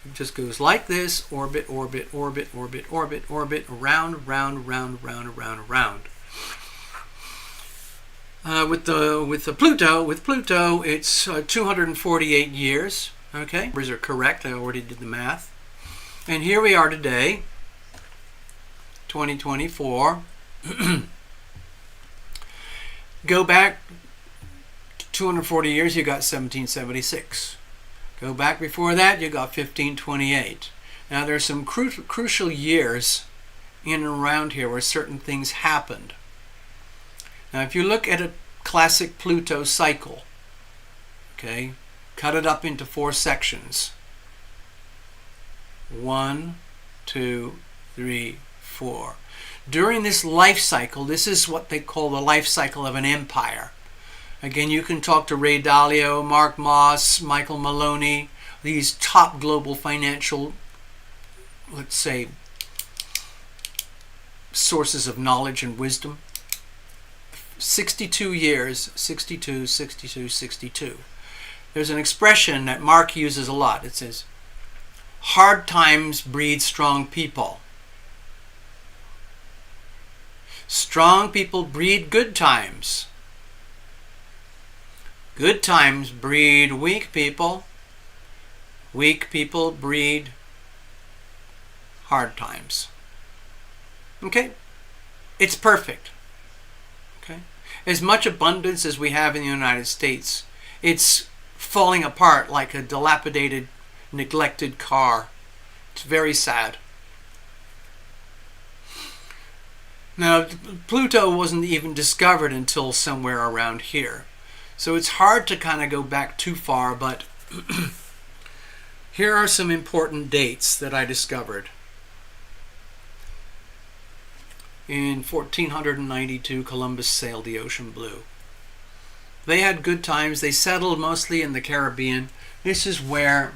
It just goes like this: orbit, orbit, orbit, orbit, orbit, orbit, around, round, round, round, around, around. With Pluto, it's 248 years. Okay, numbers are correct. I already did the math. And here we are today, 2024. Go back 240 years, you got 1776. Go back before that, you got 1528. Now there's some crucial years in and around here where certain things happened. Now if you look at a classic Pluto cycle, okay, cut it up into 4 sections. 1, 2, 3, 4. During this life cycle, this is what they call the life cycle of an empire. Again, you can talk to Ray Dalio, Mark Moss, Michael Maloney, these top global financial, let's say, sources of knowledge and wisdom. 62 years, 62, 62, 62. There's an expression that Mark uses a lot. It says, hard times breed strong people. Strong people breed good times. Good times breed weak people. Weak people breed hard times. Okay? It's perfect. Okay? As much abundance as we have in the United States, it's falling apart like a dilapidated, neglected car. It's very sad. Now, Pluto wasn't even discovered until somewhere around here. So it's hard to kind of go back too far, but here are some important dates that I discovered. In 1492, Columbus sailed the ocean blue. They had good times. They settled mostly in the Caribbean. This is where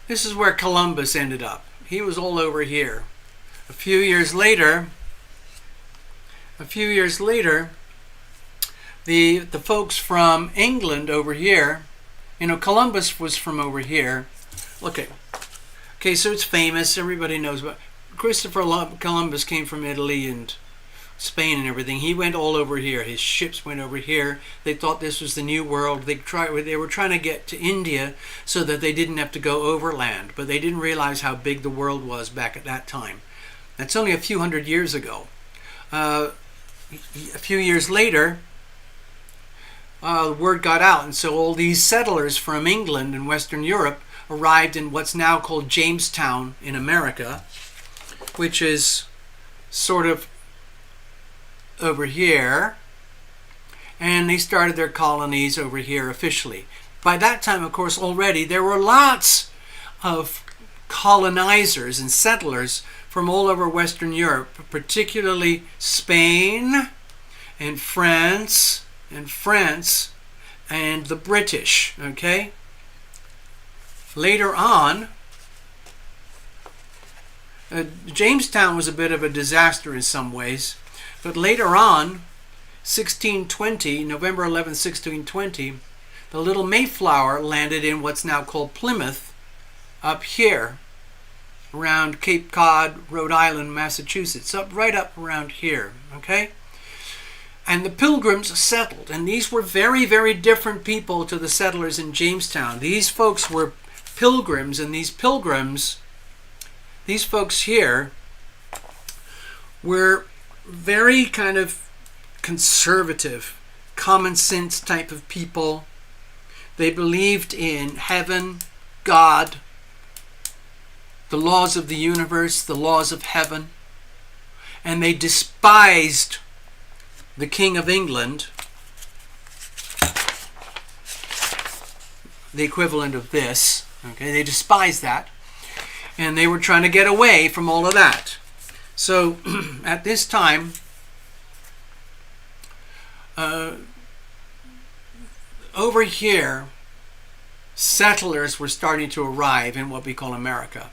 Columbus ended up. He was all over here. A few years later, the folks from England over here, Columbus was from over here. Okay, so it's famous. Everybody knows about Christopher Columbus. Came from Italy and Spain and everything. He went all over here. His ships went over here. They thought this was the new world. They were trying to get to India so that they didn't have to go overland, but they didn't realize how big the world was back at that time. That's only a few hundred years ago. A few years later, the word got out, and so all these settlers from England and Western Europe arrived in what's now called Jamestown in America, which is sort of over here, and they started their colonies over here officially. By that time, of course, already there were lots of colonizers and settlers from all over Western Europe, particularly Spain and France and the British, okay? Later on, Jamestown was a bit of a disaster in some ways, but later on, 1620, November 11, 1620, the little Mayflower landed in what's now called Plymouth, up here, around Cape Cod, Rhode Island, Massachusetts, right up around here, okay? And the Pilgrims settled, and these were very, very different people to the settlers in Jamestown. These folks were Pilgrims, and these Pilgrims, these folks here, were very kind of conservative, common sense type of people. They believed in heaven, God, the laws of the universe, the laws of heaven, and they despised the King of England, the equivalent of this, okay? They despised that, and they were trying to get away from all of that. So at this time, over here, settlers were starting to arrive in what we call America.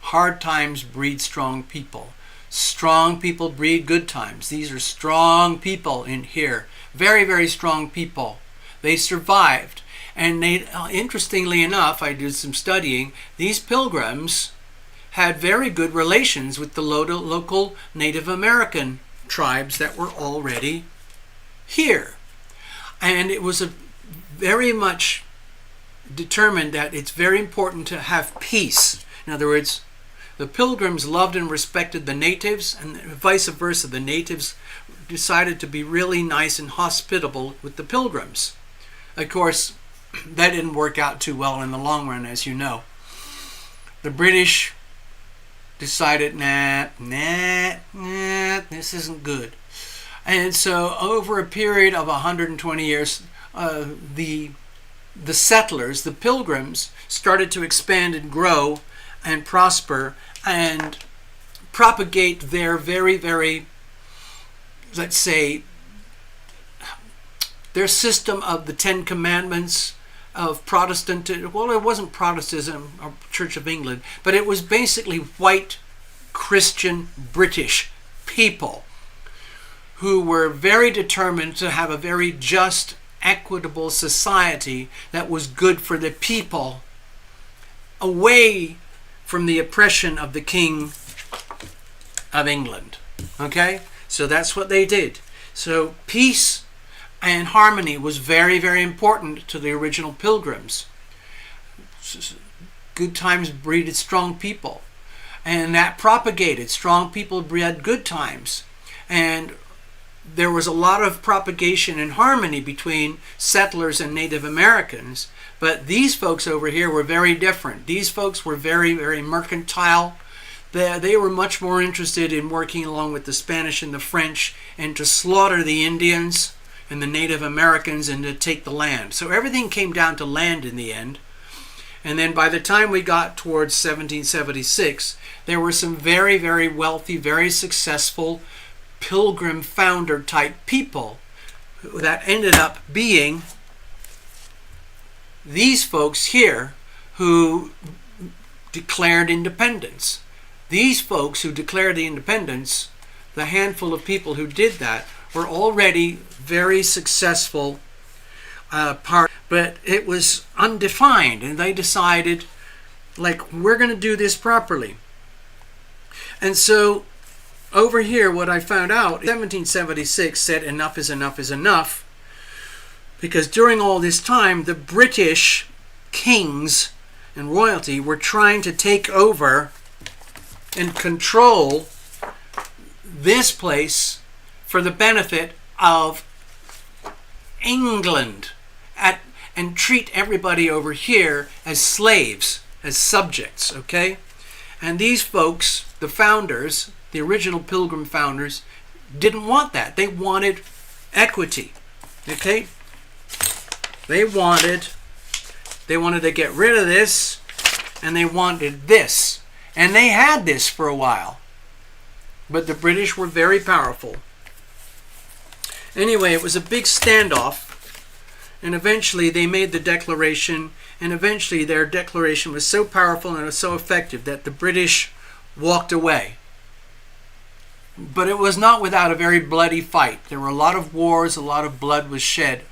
Hard times breed strong people. Strong people breed good times. These are strong people in here. Very, very strong people. They survived. And they, interestingly enough, I did some studying, these Pilgrims had very good relations with the local Native American tribes that were already here. And it was very much determined that it's very important to have peace. In other words, the Pilgrims loved and respected the natives, and vice versa. The natives decided to be really nice and hospitable with the Pilgrims. Of course, that didn't work out too well in the long run, as you know. The British decided, nah, this isn't good. And so over a period of 120 years, the settlers, the Pilgrims, started to expand and grow and prosper and propagate their very, very, let's say, their system of the Ten Commandments, of Protestant, well, it wasn't Protestantism or Church of England, but it was basically white Christian British people who were very determined to have a very just, equitable society that was good for the people, away from the oppression of the King of England. Okay? So that's what they did. So peace and harmony was very, very important to the original Pilgrims. Good times breeded strong people. And that propagated. Strong people bred good times. And there was a lot of propagation and harmony between settlers and Native Americans. But these folks over here were very different. These folks were very, very mercantile. They were much more interested in working along with the Spanish and the French and to slaughter the Indians and the Native Americans and to take the land. So everything came down to land in the end. And then by the time we got towards 1776, there were some very, very wealthy, very successful Pilgrim founder type people that ended up being these folks here who declared independence. These folks who declared the independence, the handful of people who did that, were already very successful but it was undefined, and they decided, like, we're going to do this properly. And so over here, what I found out, 1776 said enough is enough is enough, because during all this time, the British kings and royalty were trying to take over and control this place for the benefit of England, and treat everybody over here as slaves, as subjects, okay? And these folks, the founders, the original Pilgrim founders, didn't want that. They wanted equity, okay? They wanted to get rid of this, and they wanted this. And they had this for a while. But the British were very powerful. Anyway, it was a big standoff. And eventually they made the declaration, and eventually their declaration was so powerful and it was so effective that the British walked away. But it was not without a very bloody fight. There were a lot of wars, a lot of blood was shed.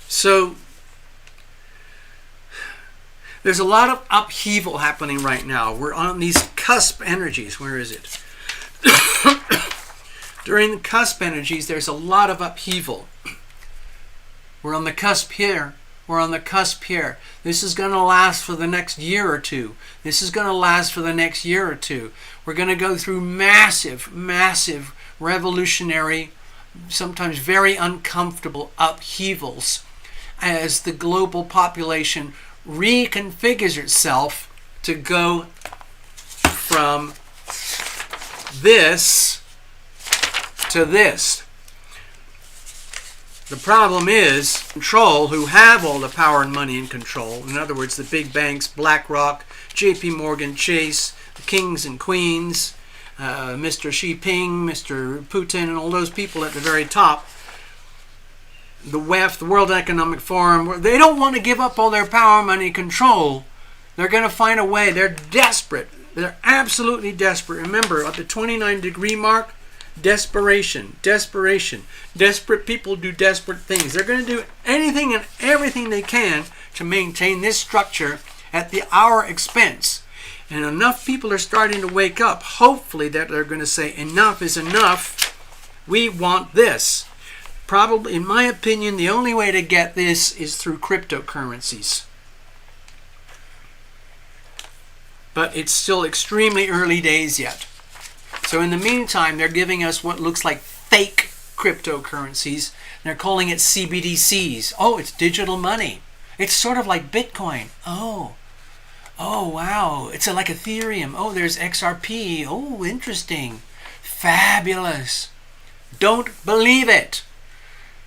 So there's a lot of upheaval happening right now. We're on these cusp energies. Where is it? During the cusp energies, there's a lot of upheaval. We're on the cusp here. We're on the cusp here. This is going to last for the next year or two. This is going to last for the next year or two. We're going to go through massive, massive revolutionary, sometimes very uncomfortable upheavals as the global population reconfigures itself to go from this to this. The problem is control, who have all the power and money and control. In other words, the big banks, BlackRock, JP Morgan Chase, the kings and queens, Mr. Xi Jinping, Mr. Putin, and all those people at the very top. The WEF, the World Economic Forum, they don't want to give up all their power, money, control. They're going to find a way. They're desperate. They're absolutely desperate. Remember, at the 29-degree mark, desperation, desperation. Desperate people do desperate things. They're going to do anything and everything they can to maintain this structure at our expense. And enough people are starting to wake up, hopefully, that they're going to say, enough is enough. We want this. Probably, in my opinion, the only way to get this is through cryptocurrencies. But it's still extremely early days yet. So in the meantime, they're giving us what looks like fake cryptocurrencies. They're calling it CBDCs. Oh, it's digital money. It's sort of like Bitcoin. Oh, wow. It's like Ethereum. Oh, there's XRP. Oh, interesting. Fabulous. Don't believe it.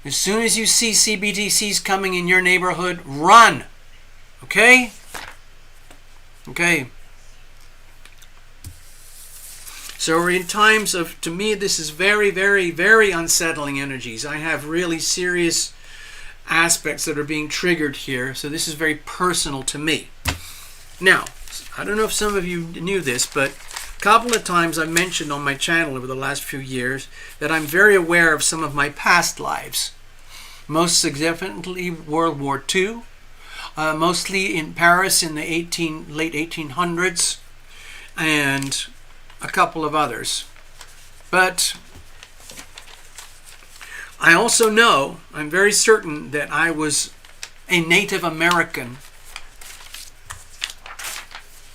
As soon as you see CBDCs coming in your neighborhood, run. Okay? Okay. So we're in times of, to me, this is very, very, very unsettling energies. I have really serious aspects that are being triggered here. So this is very personal to me. Now, I don't know if some of you knew this, but a couple of times I've mentioned on my channel over the last few years that I'm very aware of some of my past lives. Most significantly World War II, mostly in Paris in the late 1800s, and a couple of others. But I also know, I'm very certain, that I was a Native American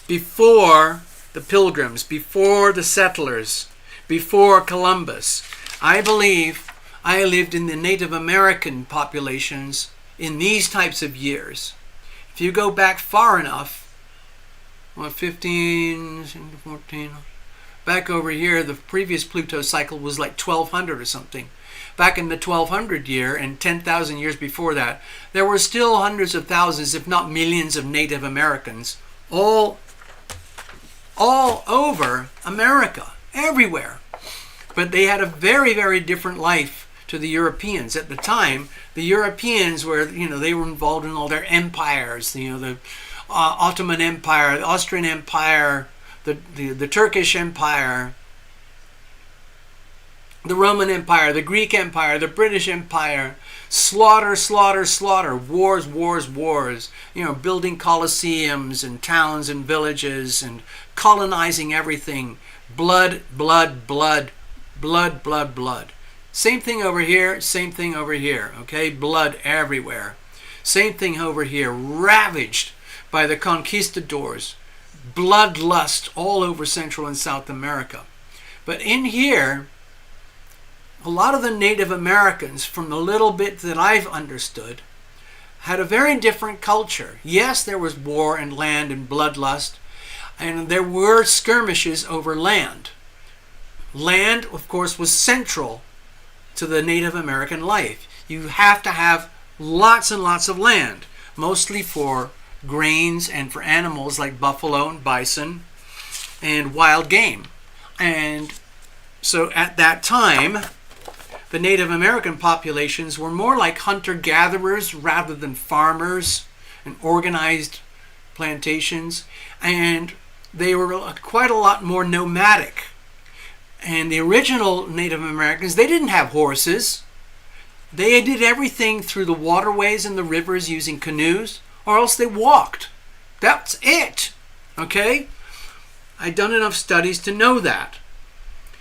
before the Pilgrims, before the settlers, before Columbus. I believe I lived in the Native American populations in these types of years. If you go back far enough, 15, 14, back over here, the previous Pluto cycle was like 1200 or something. Back in the 1200 year and 10,000 years before that, there were still hundreds of thousands, if not millions, of Native Americans all over America, everywhere. But they had a very, very different life to the Europeans. At the time, the Europeans were, they were involved in all their empires, the Ottoman Empire, the Austrian Empire, the Turkish Empire, the Roman Empire, the Greek Empire, the British Empire. Slaughter, slaughter, slaughter. Wars, wars, wars. Building colosseums and towns and villages and colonizing everything. Blood, blood, blood, blood, blood, blood. Same thing over here, same thing over here. Okay, blood everywhere. Same thing over here, ravaged by the conquistadors, bloodlust all over Central and South America. But in here, a lot of the Native Americans, from the little bit that I've understood, had a very different culture. Yes, there was war and land and bloodlust, and there were skirmishes over land. Land, of course, was central to the Native American life. You have to have lots and lots of land, mostly for grains and for animals like buffalo and bison and wild game. And so at that time, the Native American populations were more like hunter-gatherers rather than farmers and organized plantations, and they were quite a lot more nomadic. And the original Native Americans, they didn't have horses. They did everything through the waterways and the rivers using canoes, or else they walked. That's it. Okay? I've done enough studies to know that.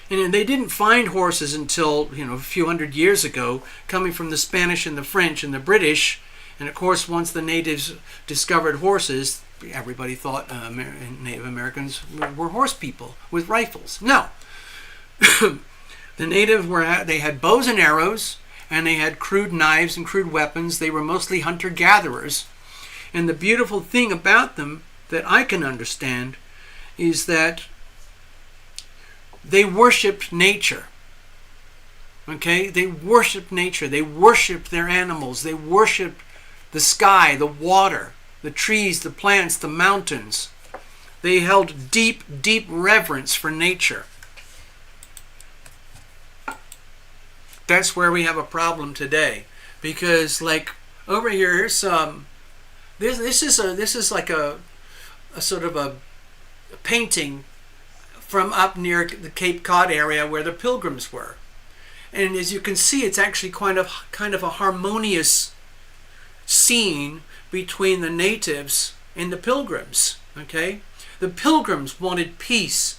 And they didn't find horses until, a few hundred years ago, coming from the Spanish and the French and the British. And of course, once the natives discovered horses, everybody thought Native Americans were horse people with rifles. No. The natives they had bows and arrows, and they had crude knives and crude weapons. They were mostly hunter-gatherers. And the beautiful thing about them that I can understand is that they worshipped nature. Okay? They worshipped nature. They worshipped their animals. They worshipped the sky, the water, the trees, the plants, the mountains. They held deep, deep reverence for nature. That's where we have a problem today, because like over here, here's this is like a sort of a painting from up near the Cape Cod area where the Pilgrims were, and as you can see, it's actually kind of a harmonious scene between the natives and the Pilgrims. Okay, the Pilgrims wanted peace.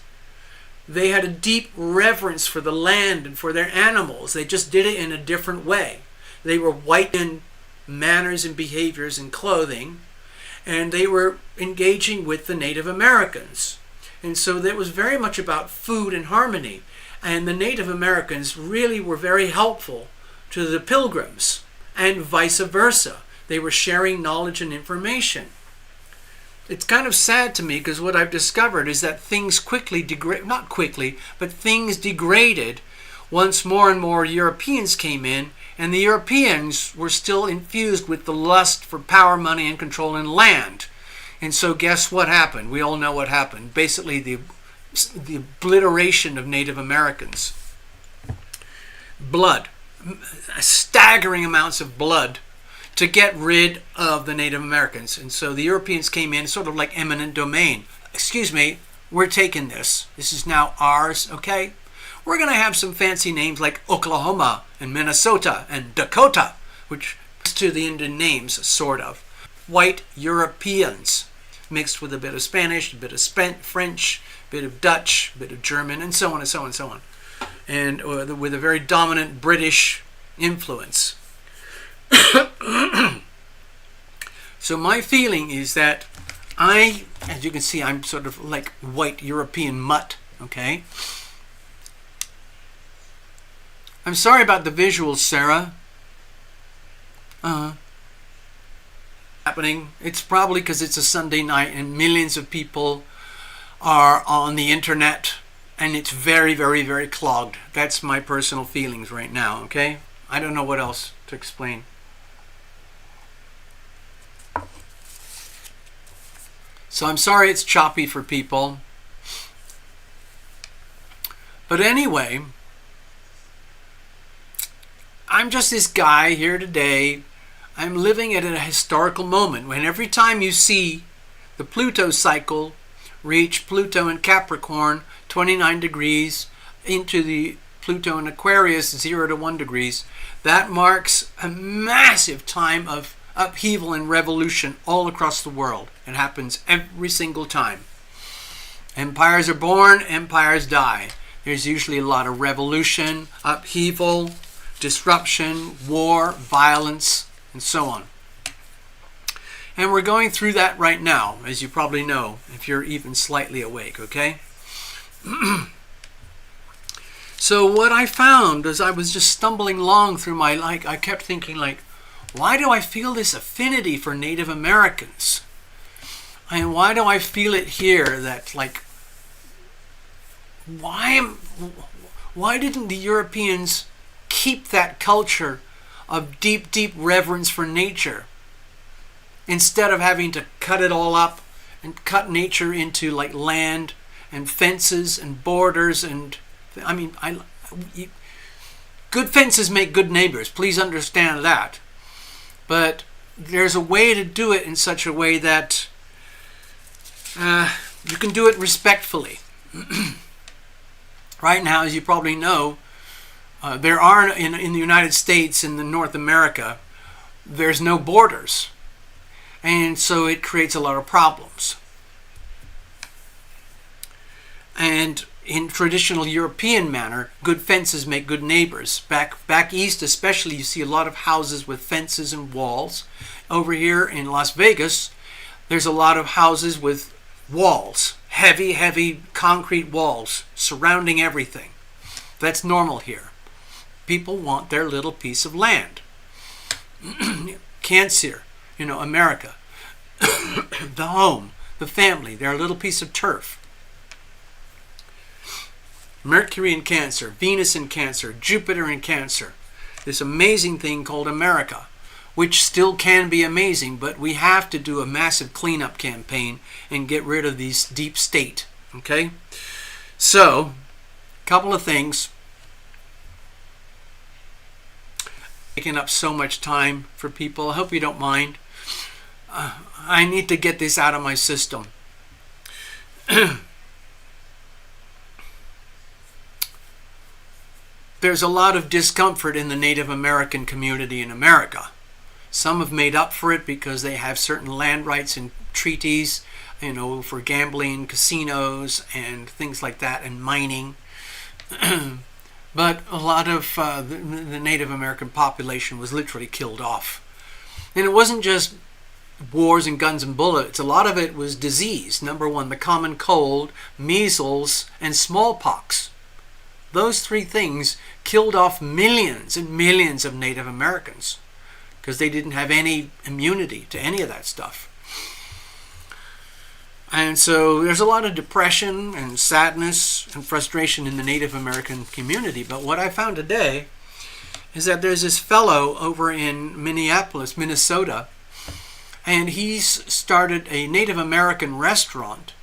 They had a deep reverence for the land and for their animals. They just did it in a different way. They were white in manners and behaviors and clothing, and they were engaging with the Native Americans. And so that was very much about food and harmony. And the Native Americans really were very helpful to the Pilgrims, and vice versa. They were sharing knowledge and information. It's kind of sad to me, because what I've discovered is that things things degraded once more and more Europeans came in, and the Europeans were still infused with the lust for power, money, and control in land. And so guess what happened? We all know what happened. Basically, the obliteration of Native Americans. Blood. Staggering amounts of blood to get rid of the Native Americans. And so the Europeans came in sort of like eminent domain. Excuse me, we're taking this. This is now ours, okay? We're going to have some fancy names like Oklahoma and Minnesota and Dakota, which is to the Indian names, sort of. White Europeans mixed with a bit of Spanish, a bit of French, a bit of Dutch, a bit of German, and so on and so on and so on. And with a very dominant British influence. So my feeling is that as you can see, I'm sort of like white European mutt, okay? I'm sorry about the visuals, Sarah. Happening. It's probably because it's a Sunday night and millions of people are on the internet, and it's very, very, very clogged. That's my personal feelings right now, okay? I don't know what else to explain. So I'm sorry it's choppy for people. But anyway, I'm just this guy here today. I'm living at a historical moment when every time you see the Pluto cycle reach Pluto in Capricorn, 29 degrees, into the Pluto in Aquarius, 0 to 1 degrees, that marks a massive time of upheaval and revolution all across the world. It happens every single time. Empires are born, empires die. There's usually a lot of revolution, upheaval, disruption, war, violence, and so on. And we're going through that right now, as you probably know, if you're even slightly awake, okay? So what I found as I was just stumbling along through my life, I kept thinking, like, why do I feel this affinity for Native Americans? And why do I feel it here that, like, why didn't the Europeans keep that culture of deep, deep reverence for nature instead of having to cut it all up and cut nature into like land and fences and borders? And I mean, good fences make good neighbors. Please understand that. But there's a way to do it in such a way that you can do it respectfully. Right now, as you probably know, there are in the United States, in the North America, there's no borders. And so it creates a lot of problems. And in traditional European manner, good fences make good neighbors. Back east especially, you see a lot of houses with fences and walls. Over here in Las Vegas, there's a lot of houses with walls. Heavy, heavy concrete walls surrounding everything. That's normal here. People want their little piece of land. Cancer, America. The home, the family, their little piece of turf. Mercury in Cancer, Venus in Cancer, Jupiter in Cancer. This amazing thing called America, which still can be amazing, but we have to do a massive cleanup campaign and get rid of these deep state. Okay? So, a couple of things. Taking up so much time for people. I hope you don't mind. I need to get this out of my system. There's a lot of discomfort in the Native American community in America. Some have made up for it because they have certain land rights and treaties, for gambling, casinos, and things like that, and mining. But a lot of the Native American population was literally killed off. And it wasn't just wars and guns and bullets. A lot of it was disease. Number one, the common cold, measles, and smallpox. Those three things killed off millions and millions of Native Americans because they didn't have any immunity to any of that stuff. And so there's a lot of depression and sadness and frustration in the Native American community. But what I found today is that there's this fellow over in Minneapolis, Minnesota, and he's started a Native American restaurant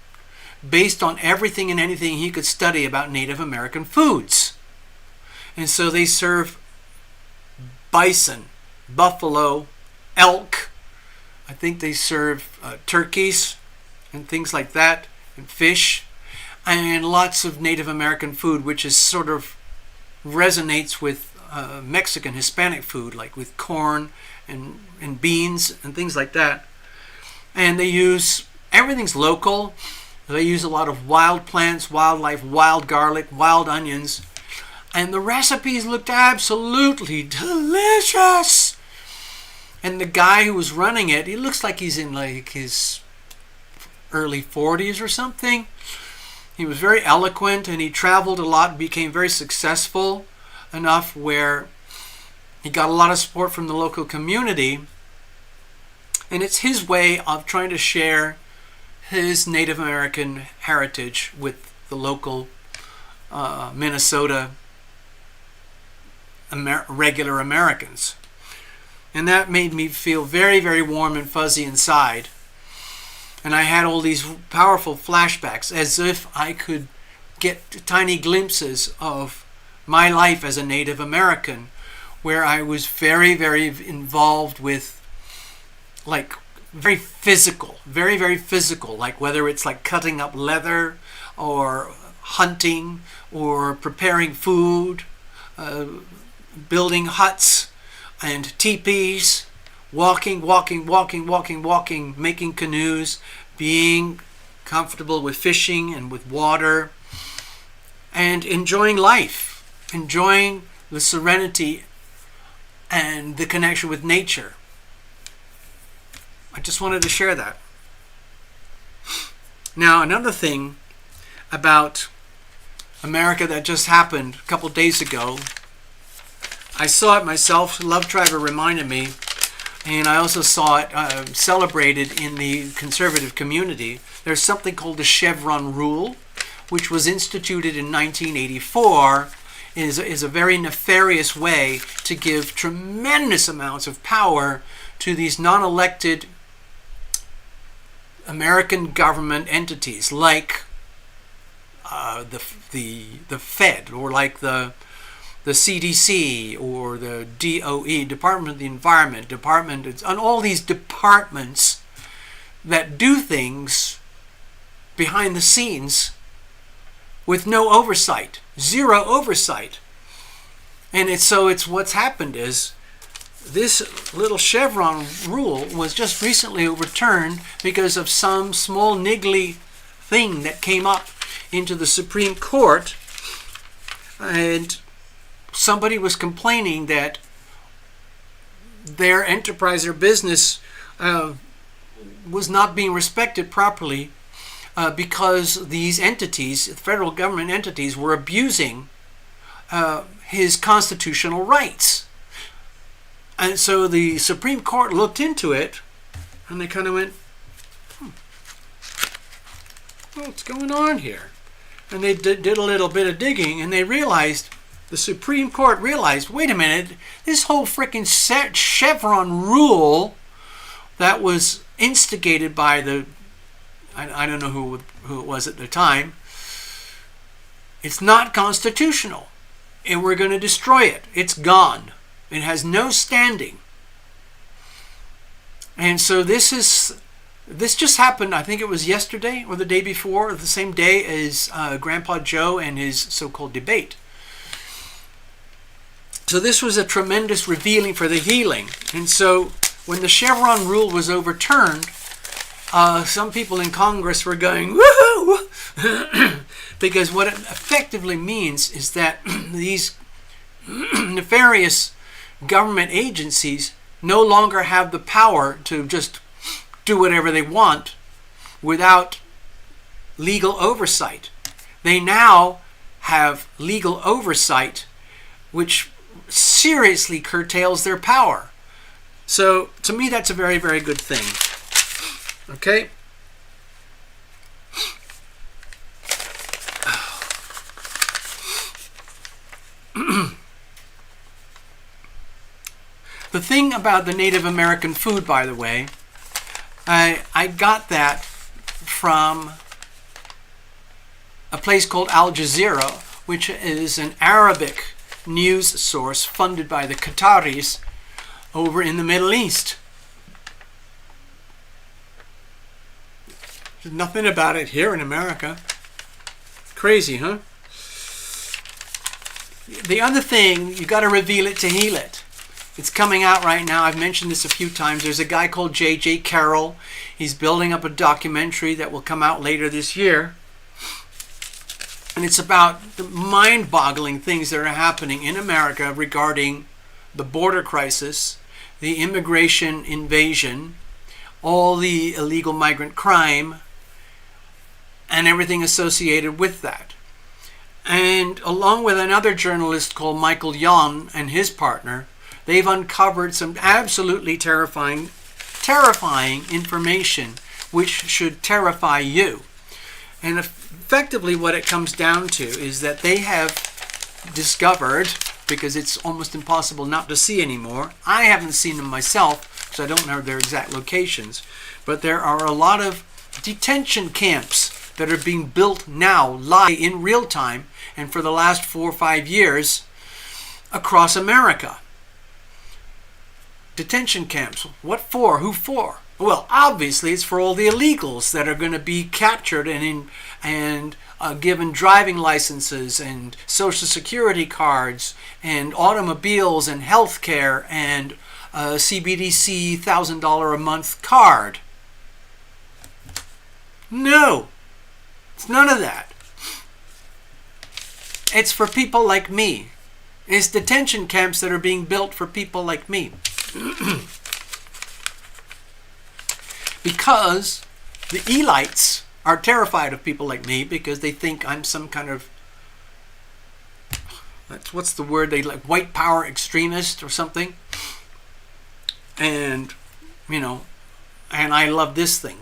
based on everything and anything he could study about Native American foods. And so they serve bison, buffalo, elk. I think they serve turkeys and things like that, and fish, and lots of Native American food, which is sort of resonates with Mexican, Hispanic food, like with corn and beans and things like that. And they use, everything's local. They use a lot of wild plants, wildlife, wild garlic, wild onions. And the recipes looked absolutely delicious. And the guy who was running it, he looks like he's in like his early 40s or something. He was very eloquent and he traveled a lot and became very successful enough where he got a lot of support from the local community. And it's his way of trying to share his Native American heritage with the local Minnesota regular Americans. And that made me feel very, very warm and fuzzy inside. And I had all these powerful flashbacks as if I could get tiny glimpses of my life as a Native American, where I was very, very involved with, like, very physical, very, very physical, like whether it's like cutting up leather or hunting or preparing food, building huts and teepees, walking, making canoes, being comfortable with fishing and with water, and enjoying life, enjoying the serenity and the connection with nature. I just wanted to share that. Now, another thing about America that just happened a couple days ago. I saw it myself. Love Driver reminded me. And I also saw it celebrated in the conservative community. There's something called the Chevron Rule, which was instituted in 1984. Is a very nefarious way to give tremendous amounts of power to these non-elected American government entities, like the Fed, or like the CDC, or the DOE, Department of the Environment, and all these departments that do things behind the scenes with no oversight, zero oversight. And it's what's happened is this little Chevron rule was just recently overturned because of some small niggly thing that came up into the Supreme Court, and somebody was complaining that their enterprise or business was not being respected properly because these entities, federal government entities, were abusing his constitutional rights. And so the Supreme Court looked into it, and they kind of went, what's going on here? And they did a little bit of digging, and they realized, the Supreme Court realized, wait a minute, this whole freaking Chevron rule that was instigated by I don't know who it was at the time, it's not constitutional, and we're going to destroy it. It's gone. It has no standing. And so this just happened, I think it was yesterday or the day before, or the same day as Grandpa Joe and his so-called debate. So this was a tremendous revealing for the healing. And so when the Chevron rule was overturned, some people in Congress were going, woohoo! Because what it effectively means is that these nefarious government agencies no longer have the power to just do whatever they want without legal oversight. They now have legal oversight, which seriously curtails their power. So to me, that's a very, very good thing. Okay? The thing about the Native American food, by the way, I got that from a place called Al Jazeera, which is an Arabic news source funded by the Qataris over in the Middle East. There's nothing about it here in America. Crazy, huh? The other thing, you got to reveal it to heal it. It's coming out right now. I've mentioned this a few times. There's a guy called J.J. Carroll. He's building up a documentary that will come out later this year. And it's about the mind-boggling things that are happening in America regarding the border crisis, the immigration invasion, all the illegal migrant crime, and everything associated with that. And along with another journalist called Michael Yon and his partner, they've uncovered some absolutely terrifying information which should terrify you. And effectively what it comes down to is that they have discovered, because it's almost impossible not to see anymore, I haven't seen them myself, so I don't know their exact locations, but there are a lot of detention camps that are being built now, live in real time, and for the last 4 or 5 years across America. Detention camps. What for? Who for? Well, obviously it's for all the illegals that are going to be captured and given driving licenses and social security cards and automobiles and health care and a CBDC $1,000 a month card. No, it's none of that. It's for people like me. It's detention camps that are being built for people like me. because the elites are terrified of people like me because they think I'm some kind of, what's the word, they like white power extremist or something. And, you know, and I love this thing.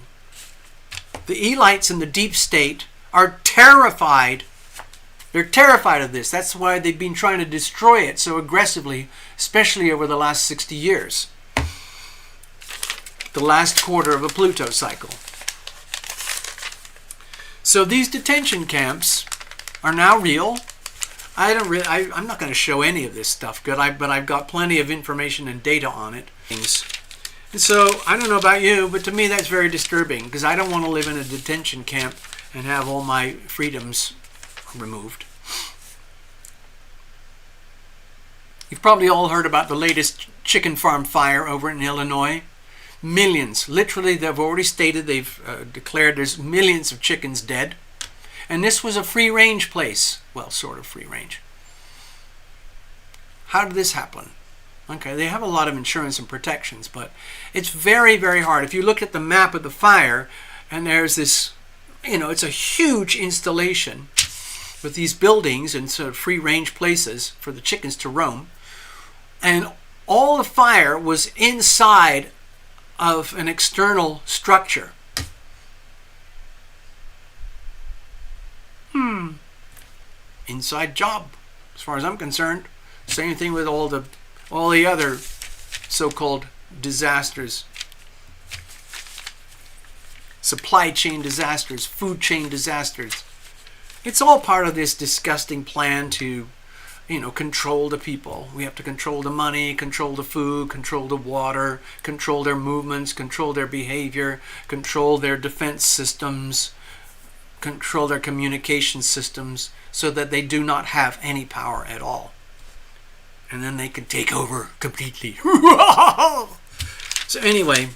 The elites in the deep state are terrified. They're terrified of this. That's why they've been trying to destroy it so aggressively, especially over the last 60 years. The last quarter of a Pluto cycle. So these detention camps are now real. I'm not going to show any of this stuff, but I've got plenty of information and data on it. And so I don't know about you, but to me that's very disturbing because I don't want to live in a detention camp and have all my freedoms removed. You've probably all heard about the latest chicken farm fire over in Illinois. Millions, literally, they've already stated, they've declared there's millions of chickens dead. And this was a free-range place. Well, sort of free-range. How did this happen? Okay, they have a lot of insurance and protections, but it's very, very hard. If you look at the map of the fire, and there's this, you know, it's a huge installation with these buildings and sort of free-range places for the chickens to roam. And all the fire was inside of an external structure. Inside job, as far as I'm concerned. Same thing with all the other so-called disasters. Supply chain disasters, food chain disasters. It's all part of this disgusting plan to, you know, control the people. We have to control the money, control the food, control the water, control their movements, control their behavior, control their defense systems, control their communication systems so that they do not have any power at all. And then they can take over completely. So anyway,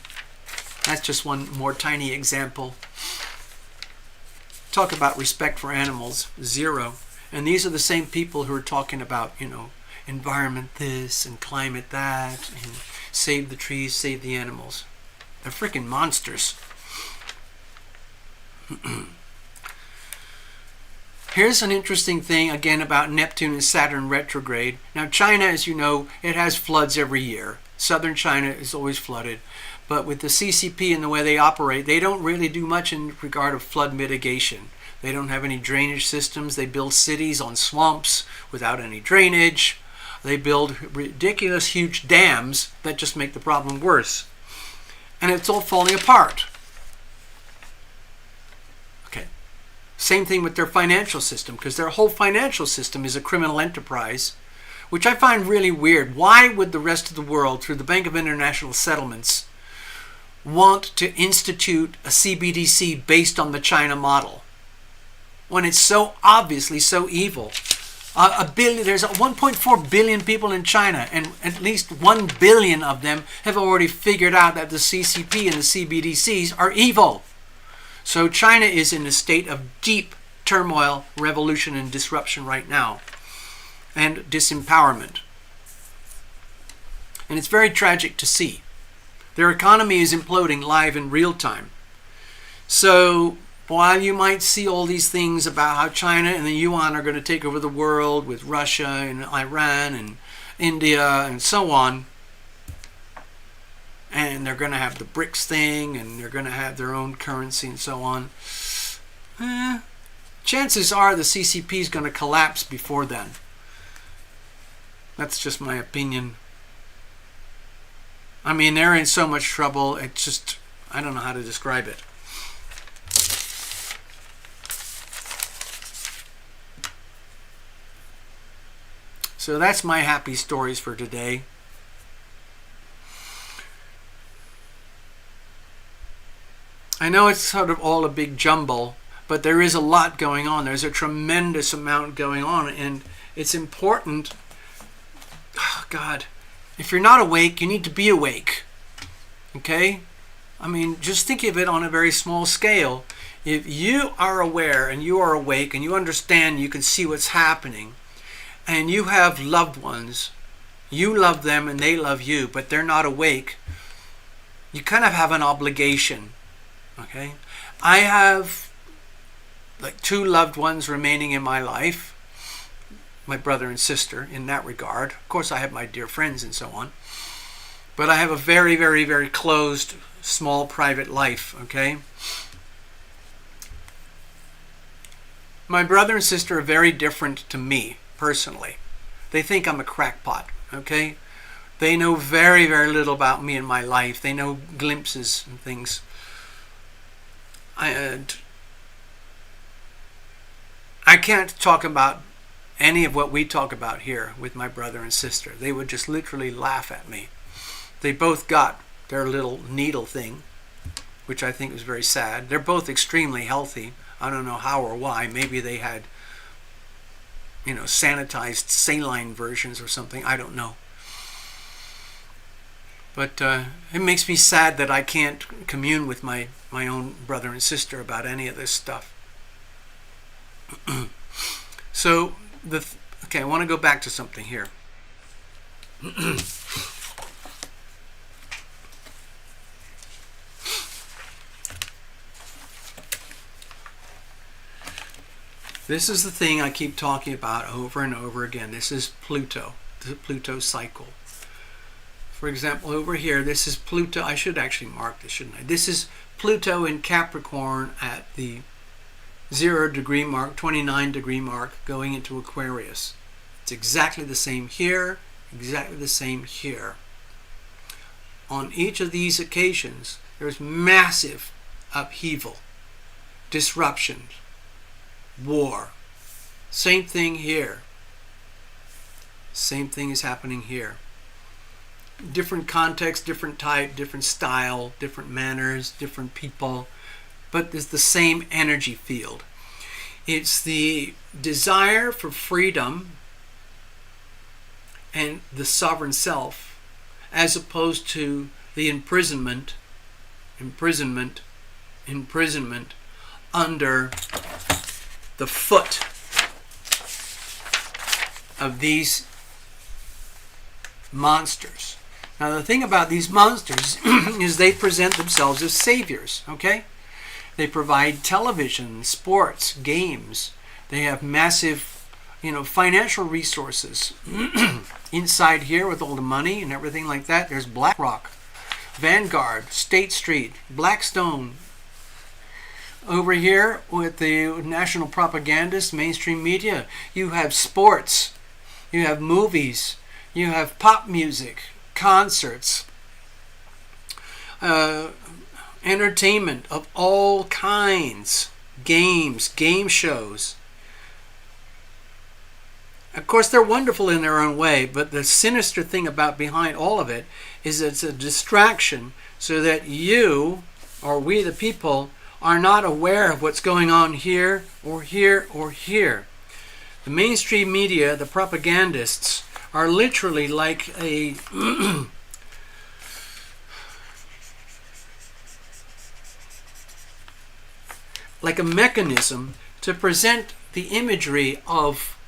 that's just one more tiny example. Talk about respect for animals, zero. And these are the same people who are talking about, you know, environment this and climate that and save the trees, save the animals. They're freaking monsters. Here's an interesting thing, again, about Neptune and Saturn retrograde. Now, China, as you know, it has floods every year. Southern China is always flooded. But with the CCP and the way they operate, they don't really do much in regard of flood mitigation. They don't have any drainage systems. They build cities on swamps without any drainage. They build ridiculous, huge dams that just make the problem worse. And it's all falling apart. Okay. Same thing with their financial system, because their whole financial system is a criminal enterprise, which I find really weird. Why would the rest of the world, through the Bank of International Settlements, want to institute a CBDC based on the China model when it's so obviously so evil? There's 1.4 billion people in China, and at least 1 billion of them have already figured out that the CCP and the CBDCs are evil. So China is in a state of deep turmoil, revolution, and disruption right now, and disempowerment. And it's very tragic to see. Their economy is imploding live in real time. So while you might see all these things about how China and the yuan are going to take over the world with Russia and Iran and India and so on, and they're going to have the BRICS thing and they're going to have their own currency and so on, chances are the CCP is going to collapse before then. That's just my opinion. I mean, they're in so much trouble, it's just, I don't know how to describe it. So that's my happy stories for today. I know it's sort of all a big jumble, but there is a lot going on. There's a tremendous amount going on, and it's important. Oh, God. If you're not awake, you need to be awake. Okay? I mean, just think of it on a very small scale. If you are aware and you are awake and you understand, you can see what's happening, and you have loved ones, you love them and they love you, but they're not awake, you kind of have an obligation. Okay? I have like 2 loved ones remaining in my life, my brother and sister in that regard. Of course, I have my dear friends and so on. But I have a very, very, very closed, small, private life, okay? My brother and sister are very different to me, personally. They think I'm a crackpot, okay? They know very, very little about me and my life. They know glimpses and things. I can't talk about any of what we talk about here with my brother and sister. They would just literally laugh at me. They both got their little needle thing, which I think was very sad. They're both extremely healthy. I don't know how or why. Maybe they had, sanitized saline versions or something. I don't know. But it makes me sad that I can't commune with my own brother and sister about any of this stuff. So, I want to go back to something here. This is the thing I keep talking about over and over again. This is Pluto, the Pluto cycle. For example, over here, this is Pluto. I should actually mark this, shouldn't I? This is Pluto in Capricorn at the 0-degree mark, 29-degree mark, going into Aquarius. It's exactly the same here, exactly the same here. On each of these occasions, there's massive upheaval, disruption, war. Same thing here. Same thing is happening here. Different context, different type, different style, different manners, different people, but it's the same energy field. It's the desire for freedom and the sovereign self, as opposed to the imprisonment under the foot of these monsters. Now the thing about these monsters is they present themselves as saviors, okay? They provide television, sports, games. They have massive, financial resources. Inside here with all the money and everything like that, there's BlackRock, Vanguard, State Street, Blackstone. Over here with the national propagandists, mainstream media, you have sports, you have movies, you have pop music, concerts, entertainment of all kinds, games, game shows. Of course, they're wonderful in their own way, but the sinister thing about behind all of it is it's a distraction so that you, or we the people, are not aware of what's going on here or here or here. The mainstream media, the propagandists, are literally like a like a mechanism to present the imagery of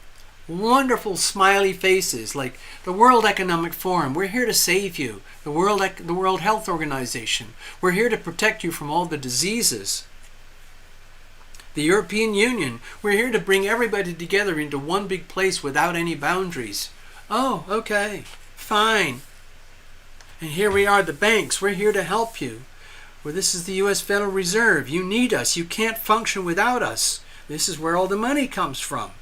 wonderful smiley faces, like the World Economic Forum. We're here to save you. The World Health Organization. We're here to protect you from all the diseases. The European Union. We're here to bring everybody together into one big place without any boundaries. Oh, okay, fine. And here we are, the banks. We're here to help you. Well, this is the U.S. Federal Reserve. You need us. You can't function without us. This is where all the money comes from.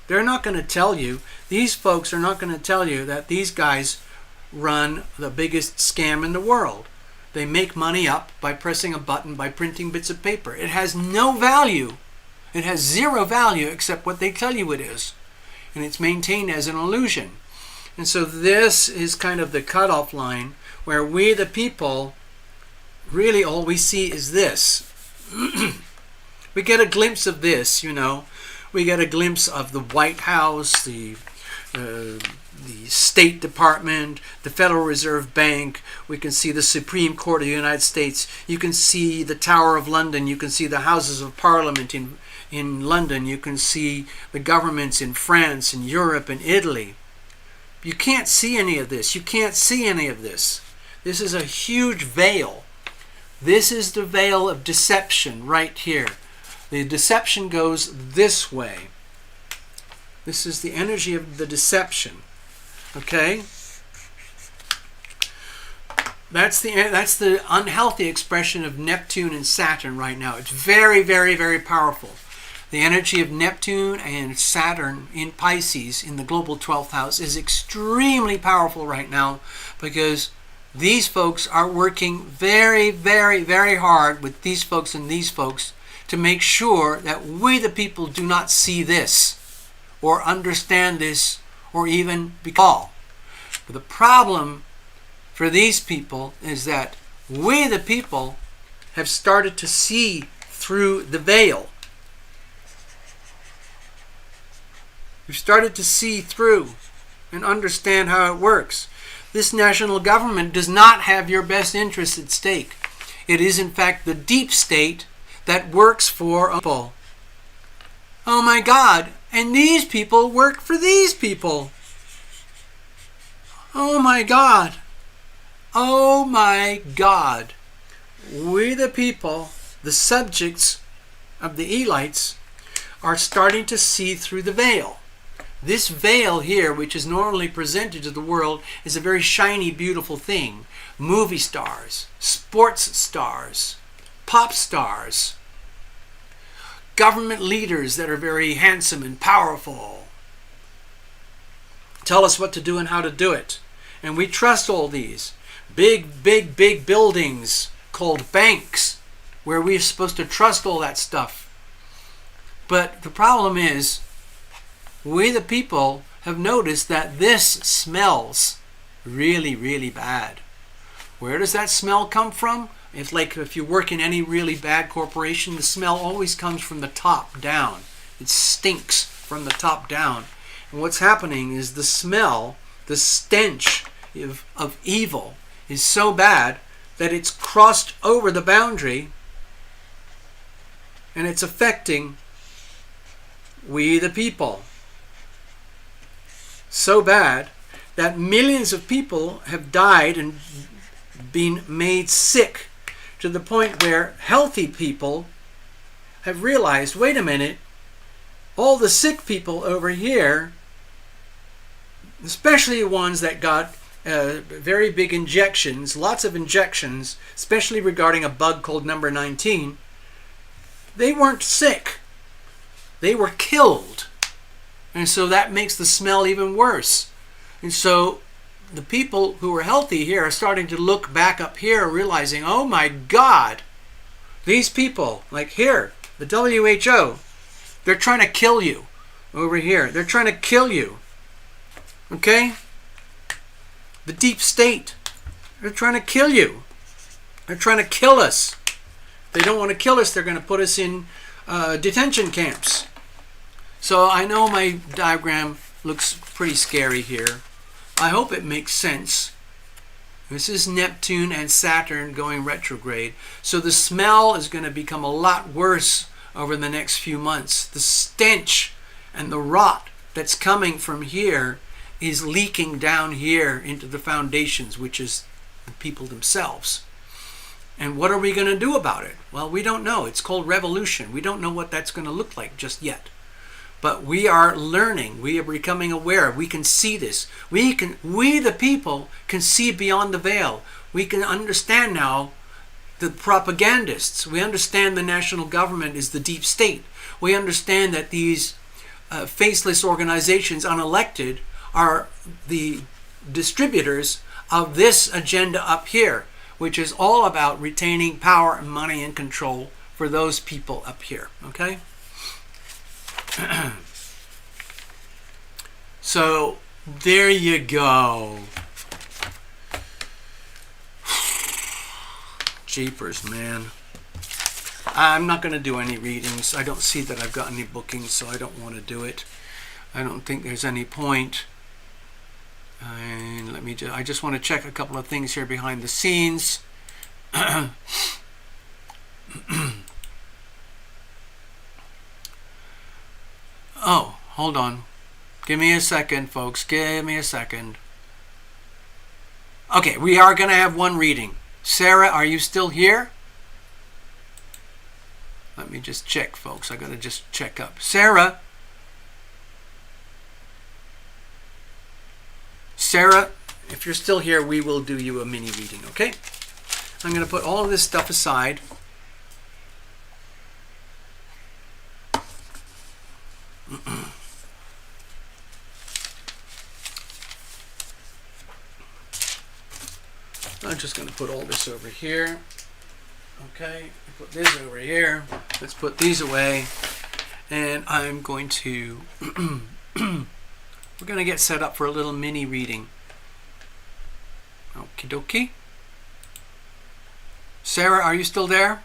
They're not going to tell you, these folks are not going to tell you that these guys run the biggest scam in the world. They make money up by pressing a button, by printing bits of paper. It has no value. It has zero value except what they tell you it is. And it's maintained as an illusion. And so this is kind of the cutoff line where we, the people, really all we see is this. We get a glimpse of this, We get a glimpse of the White House, the State Department, the Federal Reserve Bank. We can see the Supreme Court of the United States. You can see the Tower of London. You can see the Houses of Parliament in London. You can see the governments in France and Europe and Italy. You can't see any of this. You can't see any of this. This is a huge veil. This is the veil of deception right here. The deception goes this way. This is the energy of the deception. Okay? That's the unhealthy expression of Neptune and Saturn right now. It's very, very, very powerful. The energy of Neptune and Saturn in Pisces in the global 12th house is extremely powerful right now, because these folks are working very, very, very hard with these folks and these folks to make sure that we the people do not see this or understand this or even becall. But the problem for these people is that we the people have started to see through the veil. We've started to see through and understand how it works. This national government does not have your best interests at stake. It is in fact the deep state that works for people. Oh my God, and these people work for these people. Oh my God. Oh my God. We the people, the subjects of the elites, are starting to see through the veil. This veil here, which is normally presented to the world, is a very shiny, beautiful thing. Movie stars, sports stars, pop stars, government leaders that are very handsome and powerful tell us what to do and how to do it. And we trust all these. Big, big, big buildings called banks, where we're supposed to trust all that stuff. But the problem is, we the people have noticed that this smells really, really bad. Where does that smell come from? It's like if you work in any really bad corporation, the smell always comes from the top down. It stinks from the top down. And what's happening is the smell, the stench of evil is so bad that it's crossed over the boundary and it's affecting we the people. So bad that millions of people have died and been made sick, to the point where healthy people have realized, wait a minute, all the sick people over here, especially ones that got very big injections, lots of injections, especially regarding a bug called number 19, they weren't sick. They were killed. And so that makes the smell even worse. And so the people who are healthy here are starting to look back up here, realizing, oh my God, these people, like here, the WHO, they're trying to kill you over here. They're trying to kill you. Okay? The deep state, they're trying to kill you. They're trying to kill us. If they don't want to kill us, they're going to put us in detention camps. So I know my diagram looks pretty scary here. I hope it makes sense. This is Neptune and Saturn going retrograde. So the smell is going to become a lot worse over the next few months. The stench and the rot that's coming from here is leaking down here into the foundations, which is the people themselves. And what are we going to do about it? Well, we don't know. It's called revolution. We don't know what that's going to look like just yet. But we are learning. We are becoming aware. We can see this. We the people can see beyond the veil. We can understand now the propagandists. We understand the national government is the deep state. We understand that these faceless organizations, unelected, are the distributors of this agenda up here, which is all about retaining power and money and control for those people up here. Okay? So there you go. Jeepers, man. I'm not going to do any readings. I don't see that I've got any bookings, so I don't want to do it. I don't think there's any point. And I just want to check a couple of things here behind the scenes. Oh, hold on. Give me a second, folks. Give me a second. Okay, we are going to have one reading. Sarah, are you still here? Let me just check, folks. I got to just check up. Sarah? Sarah, if you're still here, we will do you a mini reading, okay? I'm going to put all of this stuff aside. I'm just going to put all this over here. Okay, put this over here. Let's put these away. And I'm going to, we're going to get set up for a little mini reading. Okie dokie. Sarah, are you still there?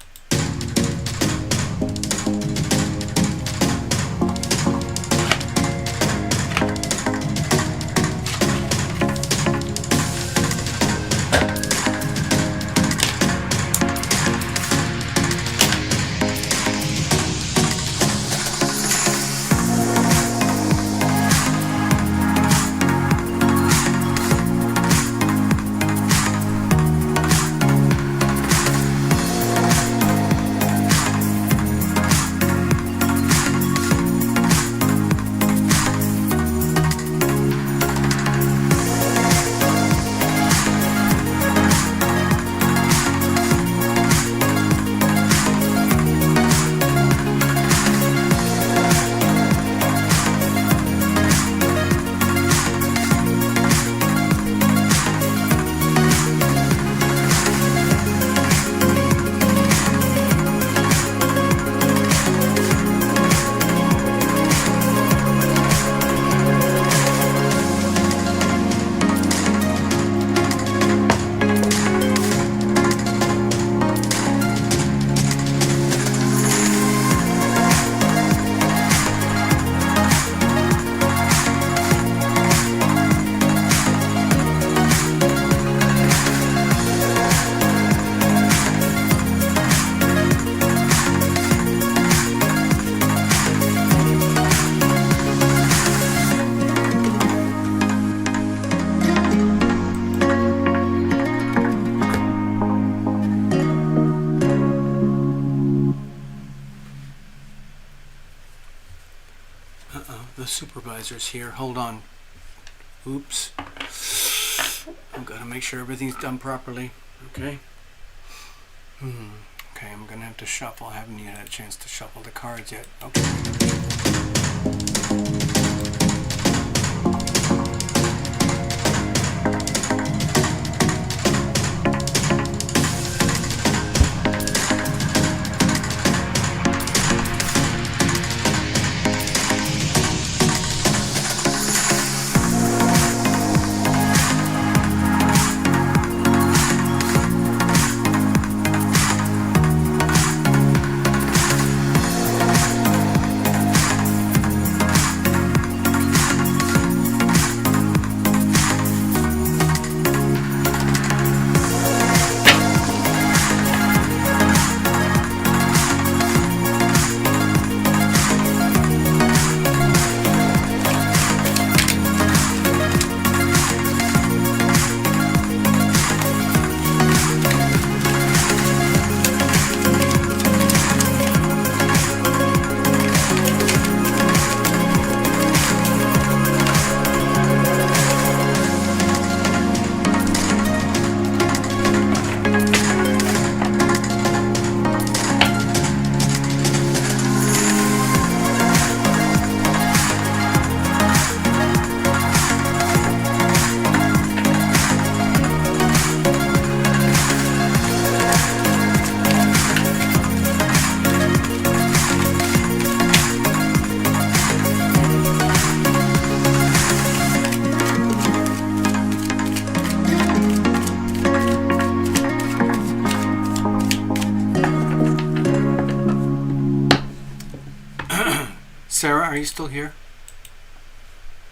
The supervisor's here. Hold on. Oops. I've got to make sure everything's done properly. Okay. Okay, I'm going to have to shuffle. I haven't yet had a chance to shuffle the cards yet. Okay. Sarah, are you still here?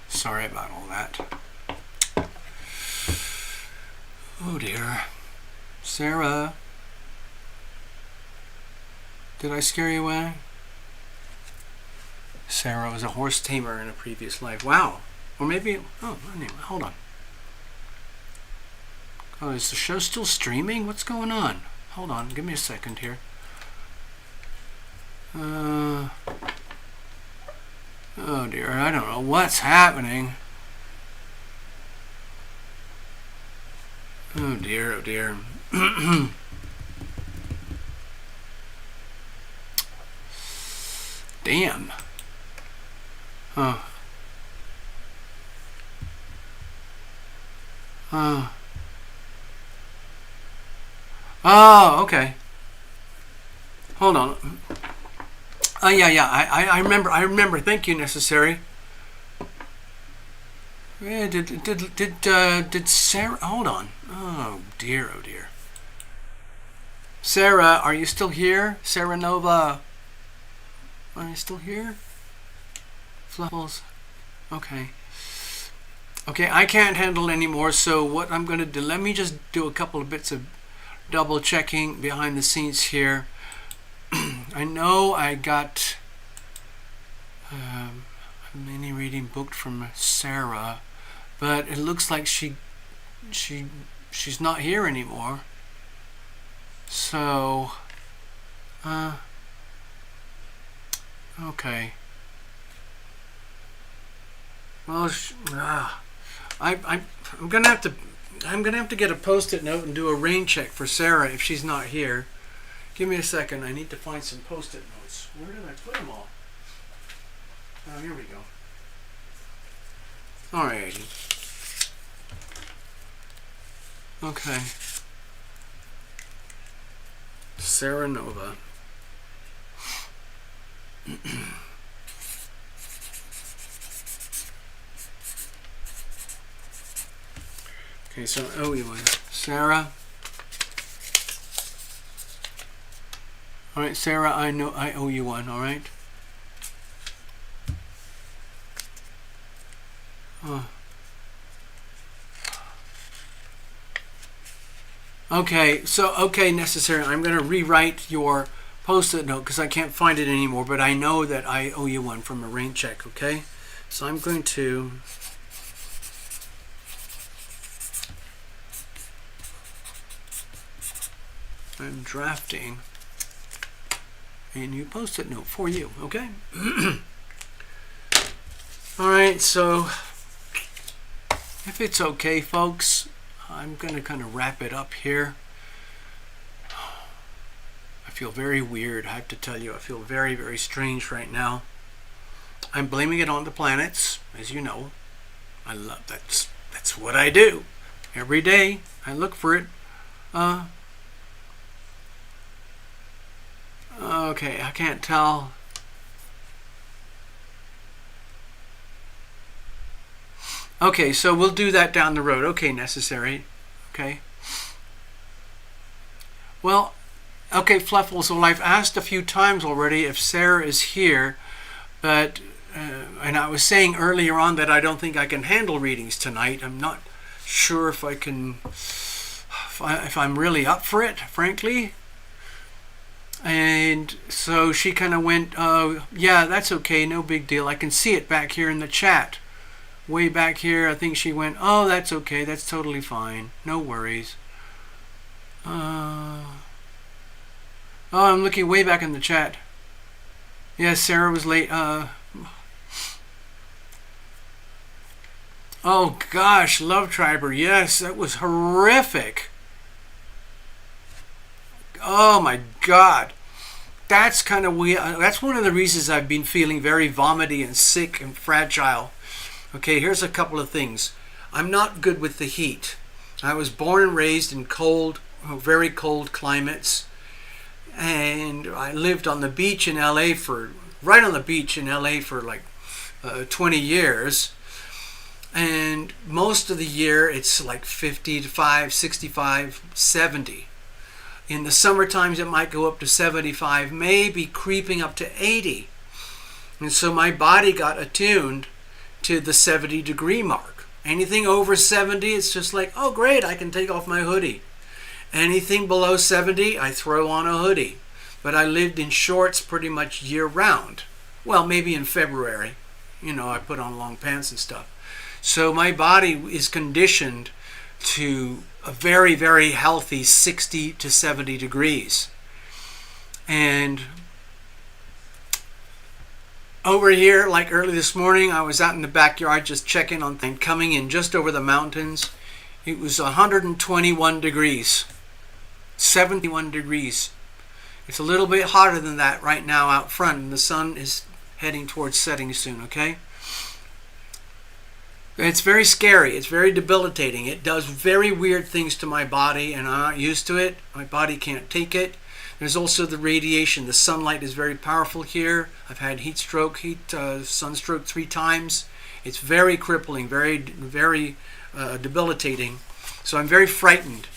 Sorry about all that. Oh dear. Sarah. Did I scare you away? Sarah was a horse tamer in a previous life. Wow. Or maybe, oh, anyway, hold on. Oh, is the show still streaming? What's going on? Hold on, give me a second here. Oh dear, I don't know what's happening. Oh dear, oh dear. Damn. Oh. Oh, okay. Hold on. Oh, yeah. I remember. Thank you, Necessary. Yeah, did Sarah... Hold on. Oh, dear, oh, dear. Sarah, are you still here? Sarah Nova. Are you still here? Fluffles. Okay. Okay, I can't handle anymore, so what I'm going to do... Let me just do a couple of bits of double checking behind the scenes here. I know I got a mini reading booked from Sarah, but it looks like she's not here anymore. So, okay. Well, I'm gonna have to get a post-it note and do a rain check for Sarah if she's not here. Give me a second. I need to find some post-it notes. Where did I put them all? Oh, here we go. Alrighty. Okay. Sarah Nova. Okay, so I owe you one. Sarah. All right, Sarah, I know I owe you one, all right? Okay, so, okay, Necessary. I'm going to rewrite your post-it note because I can't find it anymore, but I know that I owe you one from a rain check, okay? So I'm going to... I'm drafting a new post-it note for you, okay? All right, so if it's okay, folks, I'm going to kind of wrap it up here. I feel very weird, I have to tell you. I feel very, very strange right now. I'm blaming it on the planets, as you know. I love that's what I do. Every day I look for it. Okay, I can't tell. Okay, so we'll do that down the road. Okay, Necessary. Okay. Well, okay, Fluffles. Well, I've asked a few times already if Sarah is here, but and I was saying earlier on that I don't think I can handle readings tonight. I'm not sure if I can, if I'm really up for it, frankly. And so she kind of went, oh, yeah, that's okay, no big deal. I can see it back here in the chat. Way back here, I think she went, oh, that's okay, that's totally fine. No worries. Oh, I'm looking way back in the chat. Yeah, Sarah was late. Oh, gosh, Love Triber. Yes, that was horrific. Oh my God, that's kind of weird. That's one of the reasons I've been feeling very vomity and sick and fragile. Okay, here's a couple of things. I'm not good with the heat. I was born and raised in cold, very cold climates, and I lived on the beach in LA right on the beach in LA for like 20 years. And most of the year it's like 55, 65, 70. In the summer times, it might go up to 75, maybe creeping up to 80. And so my body got attuned to the 70-degree mark. Anything over 70, it's just like, oh, great, I can take off my hoodie. Anything below 70, I throw on a hoodie. But I lived in shorts pretty much year-round. Well, maybe in February. You know, I put on long pants and stuff. So my body is conditioned to a very, very healthy 60 to 70 degrees. And over here, like early this morning, I was out in the backyard just checking on things. Coming in just over the mountains, it was 121 degrees, 71 degrees. It's a little bit hotter than that right now out front, and the sun is heading towards setting soon, okay? It's very scary. It's very debilitating. It does very weird things to my body, and I'm not used to it. My body can't take it. There's also the radiation. The sunlight is very powerful here. I've had sunstroke 3 times. It's very crippling, very debilitating. So I'm very frightened.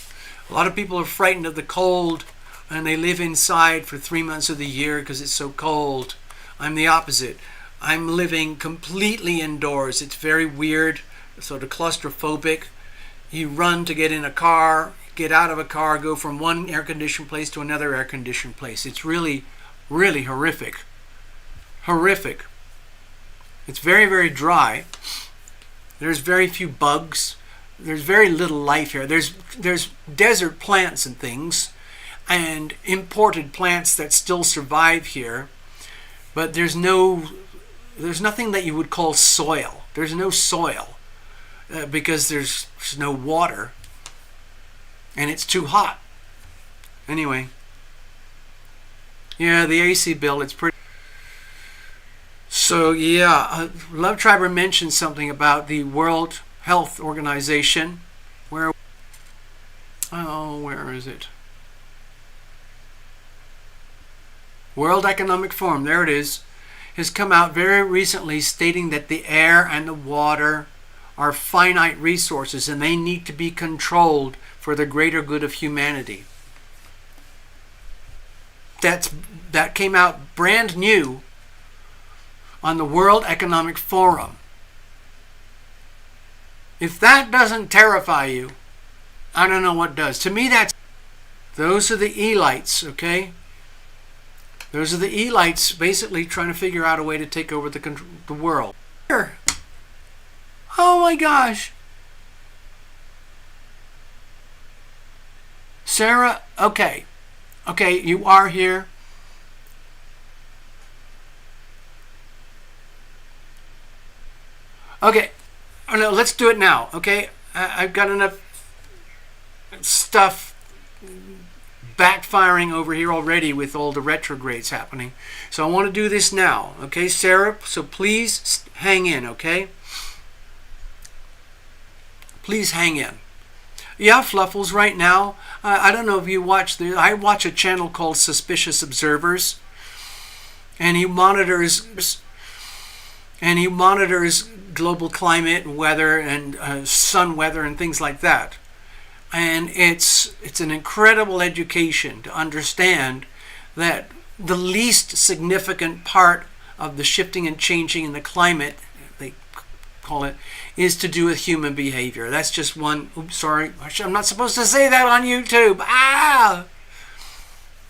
A lot of people are frightened of the cold, and they live inside for 3 months of the year because it's so cold. I'm the opposite. I'm living completely indoors. It's very weird, sort of claustrophobic. You run to get in a car, get out of a car, go from one air-conditioned place to another air-conditioned place. It's really, really horrific. Horrific. It's very, very dry. There's very few bugs. There's very little life here. There's desert plants and things, and imported plants that still survive here, but there's nothing that you would call soil. There's no soil because there's no water, and it's too hot. Anyway, yeah, the AC bill, it's pretty. So yeah, Love Triber mentioned something about the World Health Organization. Where is it? World Economic Forum, there it is, has come out very recently stating that the air and the water are finite resources and they need to be controlled for the greater good of humanity. That came out brand new on the World Economic Forum. If that doesn't terrify you, I don't know what does. To me, those are the elites, okay? Those are the elites basically trying to figure out a way to take over the world. Here. Oh my gosh. Sarah, okay. Okay, you are here. Okay. Oh no, let's do it now, okay? I've got enough stuff backfiring over here already with all the retrogrades happening. So I want to do this now, okay, Sarah? So please hang in, okay? Please hang in. Yeah, Fluffles, right now, I don't know if you watch I watch a channel called Suspicious Observers, and he monitors global climate and weather and sun weather and things like that. And it's an incredible education to understand that the least significant part of the shifting and changing in the climate, they call it, is to do with human behavior. That's just one. Oops, sorry. I'm not supposed to say that on YouTube. Ah!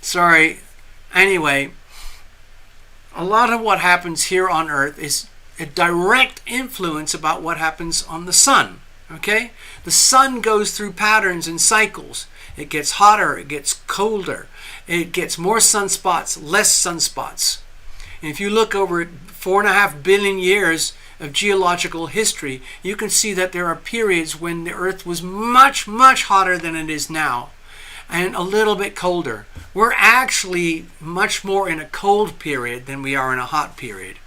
Sorry. Anyway, a lot of what happens here on Earth is a direct influence about what happens on the sun. Okay? The sun goes through patterns and cycles. It gets hotter, it gets colder, it gets more sunspots, less sunspots. And if you look over 4.5 billion years of geological history, you can see that there are periods when the Earth was much, much hotter than it is now, and a little bit colder. We're actually much more in a cold period than we are in a hot period.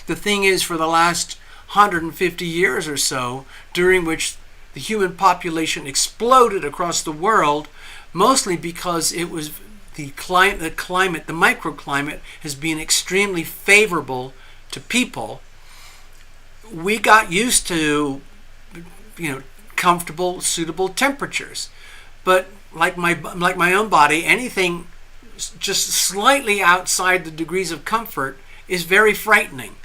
The thing is, for the last 150 years or so, during which the human population exploded across the world, mostly because it was the microclimate has been extremely favorable to people. We got used to, comfortable, suitable temperatures. But like my own body, anything just slightly outside the degrees of comfort is very frightening.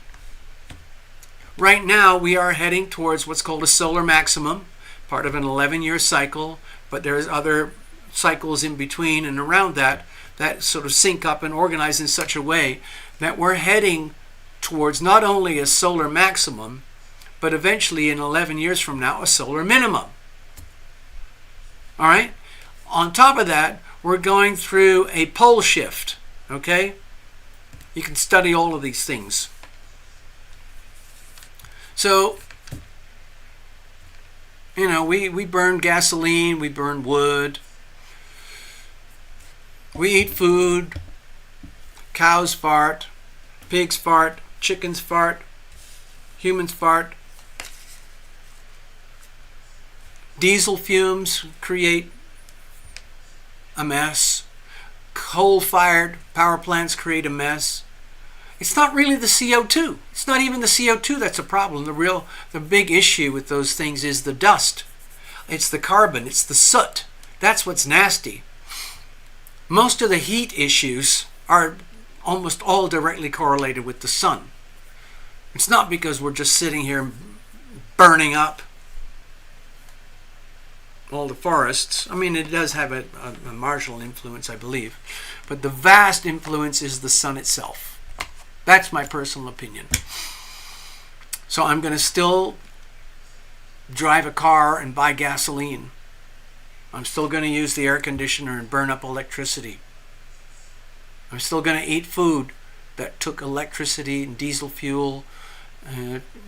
Right now, we are heading towards what's called a solar maximum, part of an 11-year cycle, but there's other cycles in between and around that sort of sync up and organize in such a way that we're heading towards not only a solar maximum, but eventually in 11 years from now, a solar minimum. All right. On top of that, we're going through a pole shift. Okay. You can study all of these things. So, you know, we burn gasoline, we burn wood, we eat food, cows fart, pigs fart, chickens fart, humans fart. Diesel fumes create a mess. Coal-fired power plants create a mess. It's not really the CO2. It's not even the CO2 that's a problem. The big issue with those things is the dust. It's the carbon. It's the soot. That's what's nasty. Most of the heat issues are almost all directly correlated with the sun. It's not because we're just sitting here burning up all the forests. I mean, it does have a marginal influence, I believe. But the vast influence is the sun itself. That's my personal opinion. So I'm going to still drive a car and buy gasoline. I'm still going to use the air conditioner and burn up electricity. I'm still going to eat food that took electricity and diesel fuel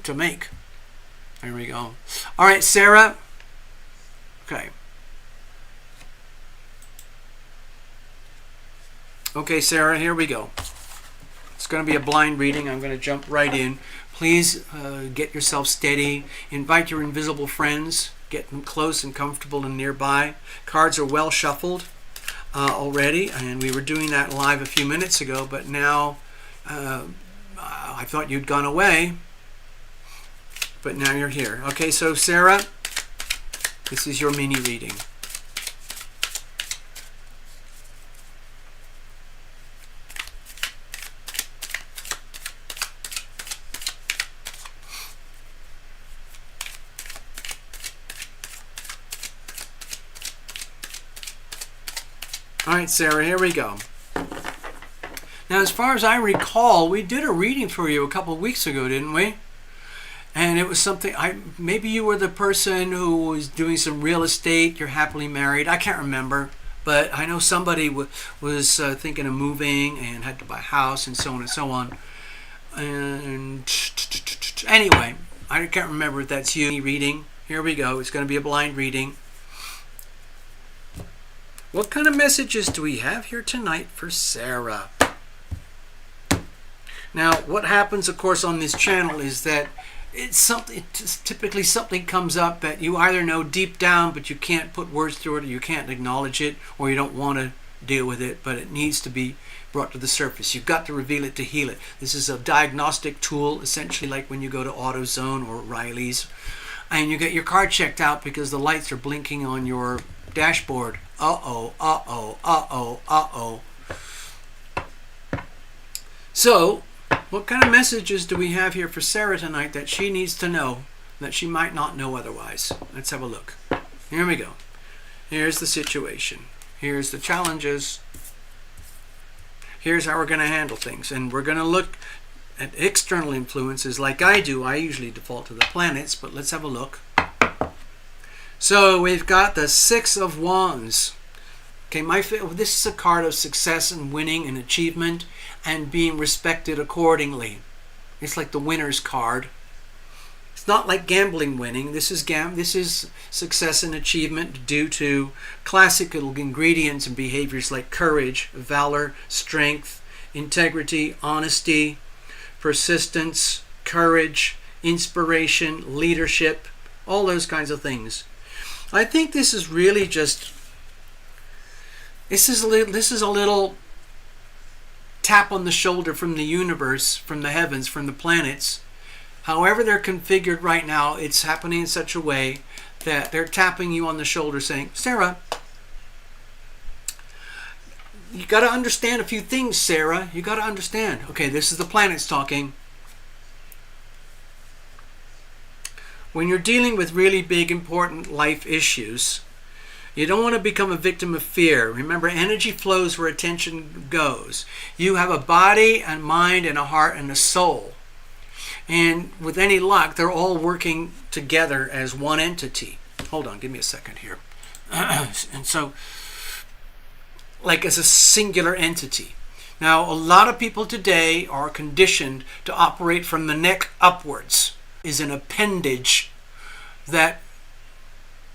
to make. There we go. All right, Sarah. Okay. Okay, Sarah, here we go. It's going to be a blind reading. I'm going to jump right in. Please get yourself steady. Invite your invisible friends. Get them close and comfortable and nearby. Cards are well shuffled already, and we were doing that live a few minutes ago, but now I thought you'd gone away, but now you're here. Okay, so Sarah, this is your mini reading. All right, Sarah, here we go. Now, as far as I recall, we did a reading for you a couple of weeks ago, didn't we? And it was something, maybe you were the person who was doing some real estate, you're happily married, I can't remember. But I know somebody was thinking of moving and had to buy a house and so on and so on. And anyway, I can't remember if that's you reading. Here we go. It's going to be a blind reading. What kind of messages do we have here tonight for Sarah? Now, what happens, of course, on this channel is that typically something comes up that you either know deep down, but you can't put words to it, or you can't acknowledge it, or you don't want to deal with it, but it needs to be brought to the surface. You've got to reveal it to heal it. This is a diagnostic tool, essentially like when you go to AutoZone or Riley's, and you get your car checked out because the lights are blinking on your dashboard. Uh-oh, uh-oh, uh-oh, uh-oh. So, what kind of messages do we have here for Sarah tonight that she needs to know that she might not know otherwise? Let's have a look. Here we go. Here's the situation. Here's the challenges. Here's how we're going to handle things. And we're going to look at external influences like I do. I usually default to the planets, but let's have a look. So we've got the Six of Wands. Okay, this is a card of success and winning and achievement and being respected accordingly. It's like the winner's card. It's not like gambling winning. This is success and achievement due to classical ingredients and behaviors like courage, valor, strength, integrity, honesty, persistence, courage, inspiration, leadership, all those kinds of things. I think this is really just, this is a little tap on the shoulder from the universe, from the heavens, from the planets. However they're configured right now, it's happening in such a way that they're tapping you on the shoulder saying, Sarah, you got to understand a few things, Sarah. You got to understand. Okay, this is the planets talking. When you're dealing with really big, important life issues, you don't want to become a victim of fear. Remember, energy flows where attention goes. You have a body and mind and a heart and a soul. And with any luck, they're all working together as one entity. Hold on, give me a second here. And so, like as a singular entity. Now, a lot of people today are conditioned to operate from the neck upwards, is an appendage that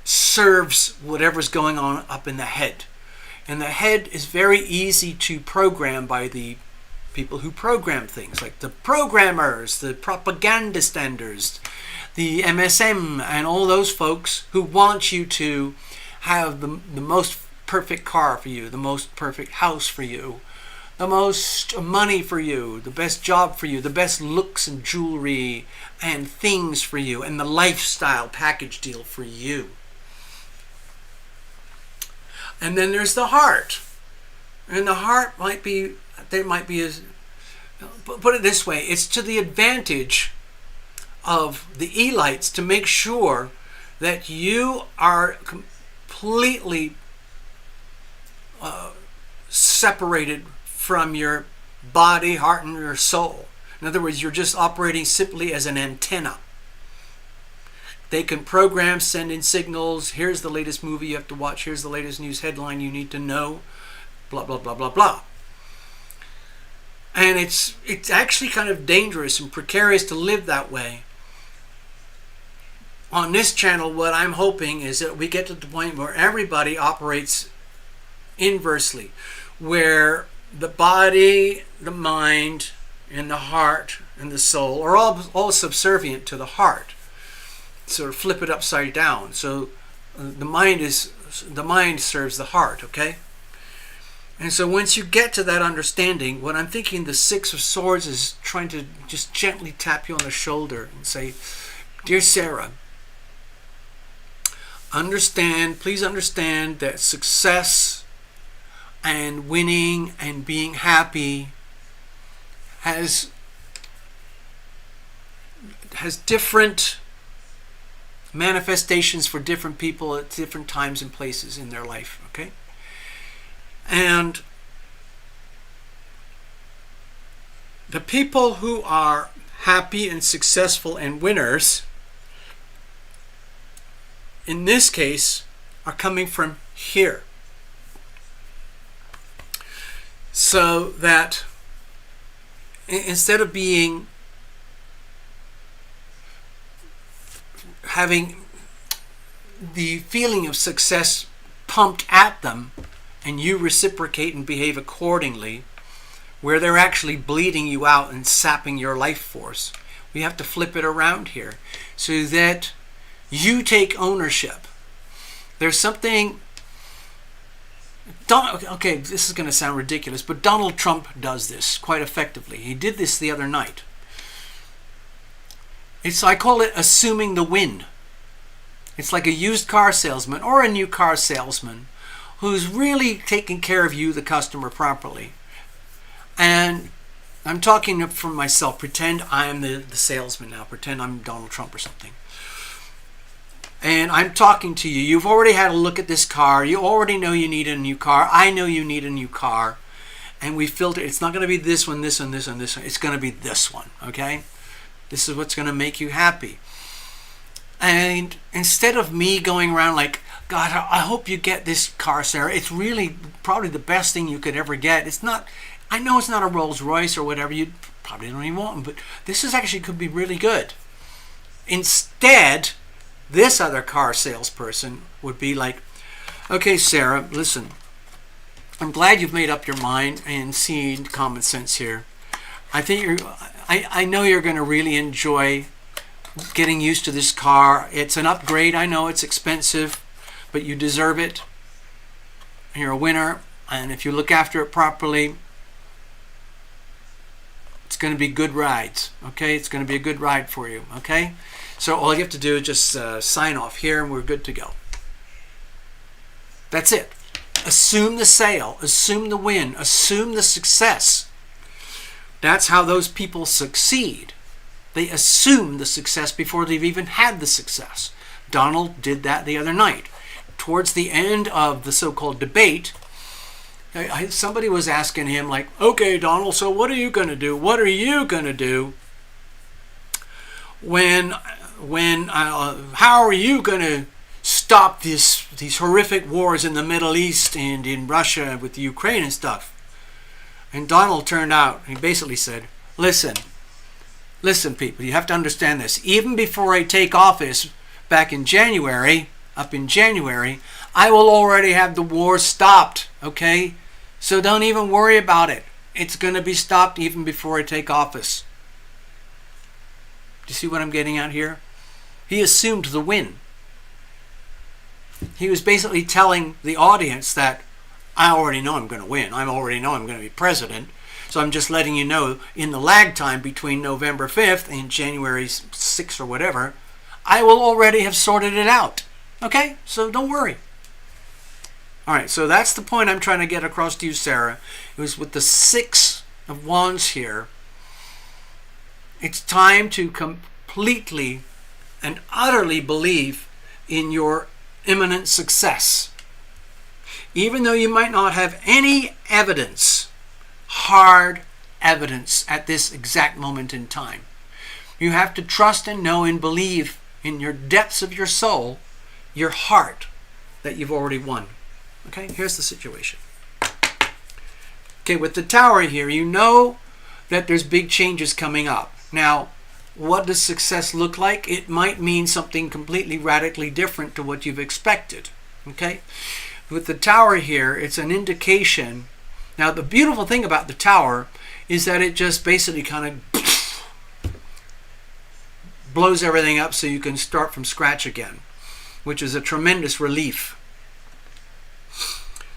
serves whatever's going on up in the head. And the head is very easy to program by the people who program things, like the programmers, the propagandistanders, the MSM, and all those folks who want you to have the most perfect car for you, the most perfect house for you, the most money for you, the best job for you, the best looks and jewelry and things for you, and the lifestyle package deal for you. And then there's the heart. And the heart might be, put it this way, it's to the advantage of the elites to make sure that you are completely separated from your body, heart, and your soul. In other words, you're just operating simply as an antenna. They can program, send in signals. Here's the latest movie you have to watch. Here's the latest news headline you need to know. Blah, blah, blah, blah, blah. And it's actually kind of dangerous and precarious to live that way. On this channel, what I'm hoping is that we get to the point where everybody operates inversely, where the body, the mind, and the heart and the soul are all subservient to the heart. Sort of flip it upside down. So the mind serves the heart, okay? And so once you get to that understanding, what I'm thinking the Six of Swords is trying to just gently tap you on the shoulder and say, dear Sarah, please understand that success and winning and being happy has different manifestations for different people at different times and places in their life, okay? And the people who are happy and successful and winners, in this case, are coming from here. So that instead of having the feeling of success pumped at them, and you reciprocate and behave accordingly, where they're actually bleeding you out and sapping your life force, we have to flip it around here so that you take ownership. There's something, okay, this is going to sound ridiculous, but Donald Trump does this quite effectively. He did this the other night. I call it assuming the win. It's like a used car salesman or a new car salesman who's really taking care of you, the customer, properly. And I'm talking from myself. Pretend I'm the salesman now. Pretend I'm Donald Trump or something. And I'm talking to you. You've already had a look at this car. You already know you need a new car. I know you need a new car. And we filter. It's not going to be this one, this one, this one, this one. It's going to be this one, okay? This is what's going to make you happy. And instead of me going around like, God, I hope you get this car, Sarah. It's really probably the best thing you could ever get. It's not, I know it's not a Rolls Royce or whatever. You probably don't even want them, but this is actually could be really good. Instead, this other car salesperson would be like, okay, Sarah, listen, I'm glad you've made up your mind and seen common sense here. I know you're going to really enjoy getting used to this car. It's an upgrade. I know it's expensive, but you deserve it. You're a winner, and if you look after it properly, it's going to be good rides, okay? It's going to be a good ride for you, okay? So all you have to do is just sign off here, and we're good to go. That's it. Assume the sale, assume the win, assume the success. That's how those people succeed. They assume the success before they've even had the success. Donald did that the other night. Towards the end of the so-called debate, somebody was asking him like, okay, Donald, so what are you going to do? What are you going to do how are you going to stop these horrific wars in the Middle East and in Russia with the Ukraine and stuff. And Donald turned out and he basically said, listen people, you have to understand this. Even before I take office back in January, up in January, I will already have the war stopped, okay? So don't even worry about it. It's going to be stopped even before I take office. Do you see what I'm getting at here? He assumed the win. He was basically telling the audience that I already know I'm going to win. I already know I'm going to be president. So I'm just letting you know in the lag time between November 5th and January 6th or whatever, I will already have sorted it out. Okay? So don't worry. All right, so that's the point I'm trying to get across to you, Sarah. It was with the 6 of Wands here. It's time to completely and utterly believe in your imminent success. Even though you might not have any evidence, hard evidence at this exact moment in time. You have to trust and know and believe in your depths of your soul, your heart, that you've already won. Okay, here's the situation. Okay, with the Tower here, you know that there's big changes coming up. Now, what does success look like? It might mean something completely radically different to what you've expected. Okay? With the Tower here, it's an indication. Now, the beautiful thing about the Tower is that it just basically kind of blows everything up so you can start from scratch again, which is a tremendous relief.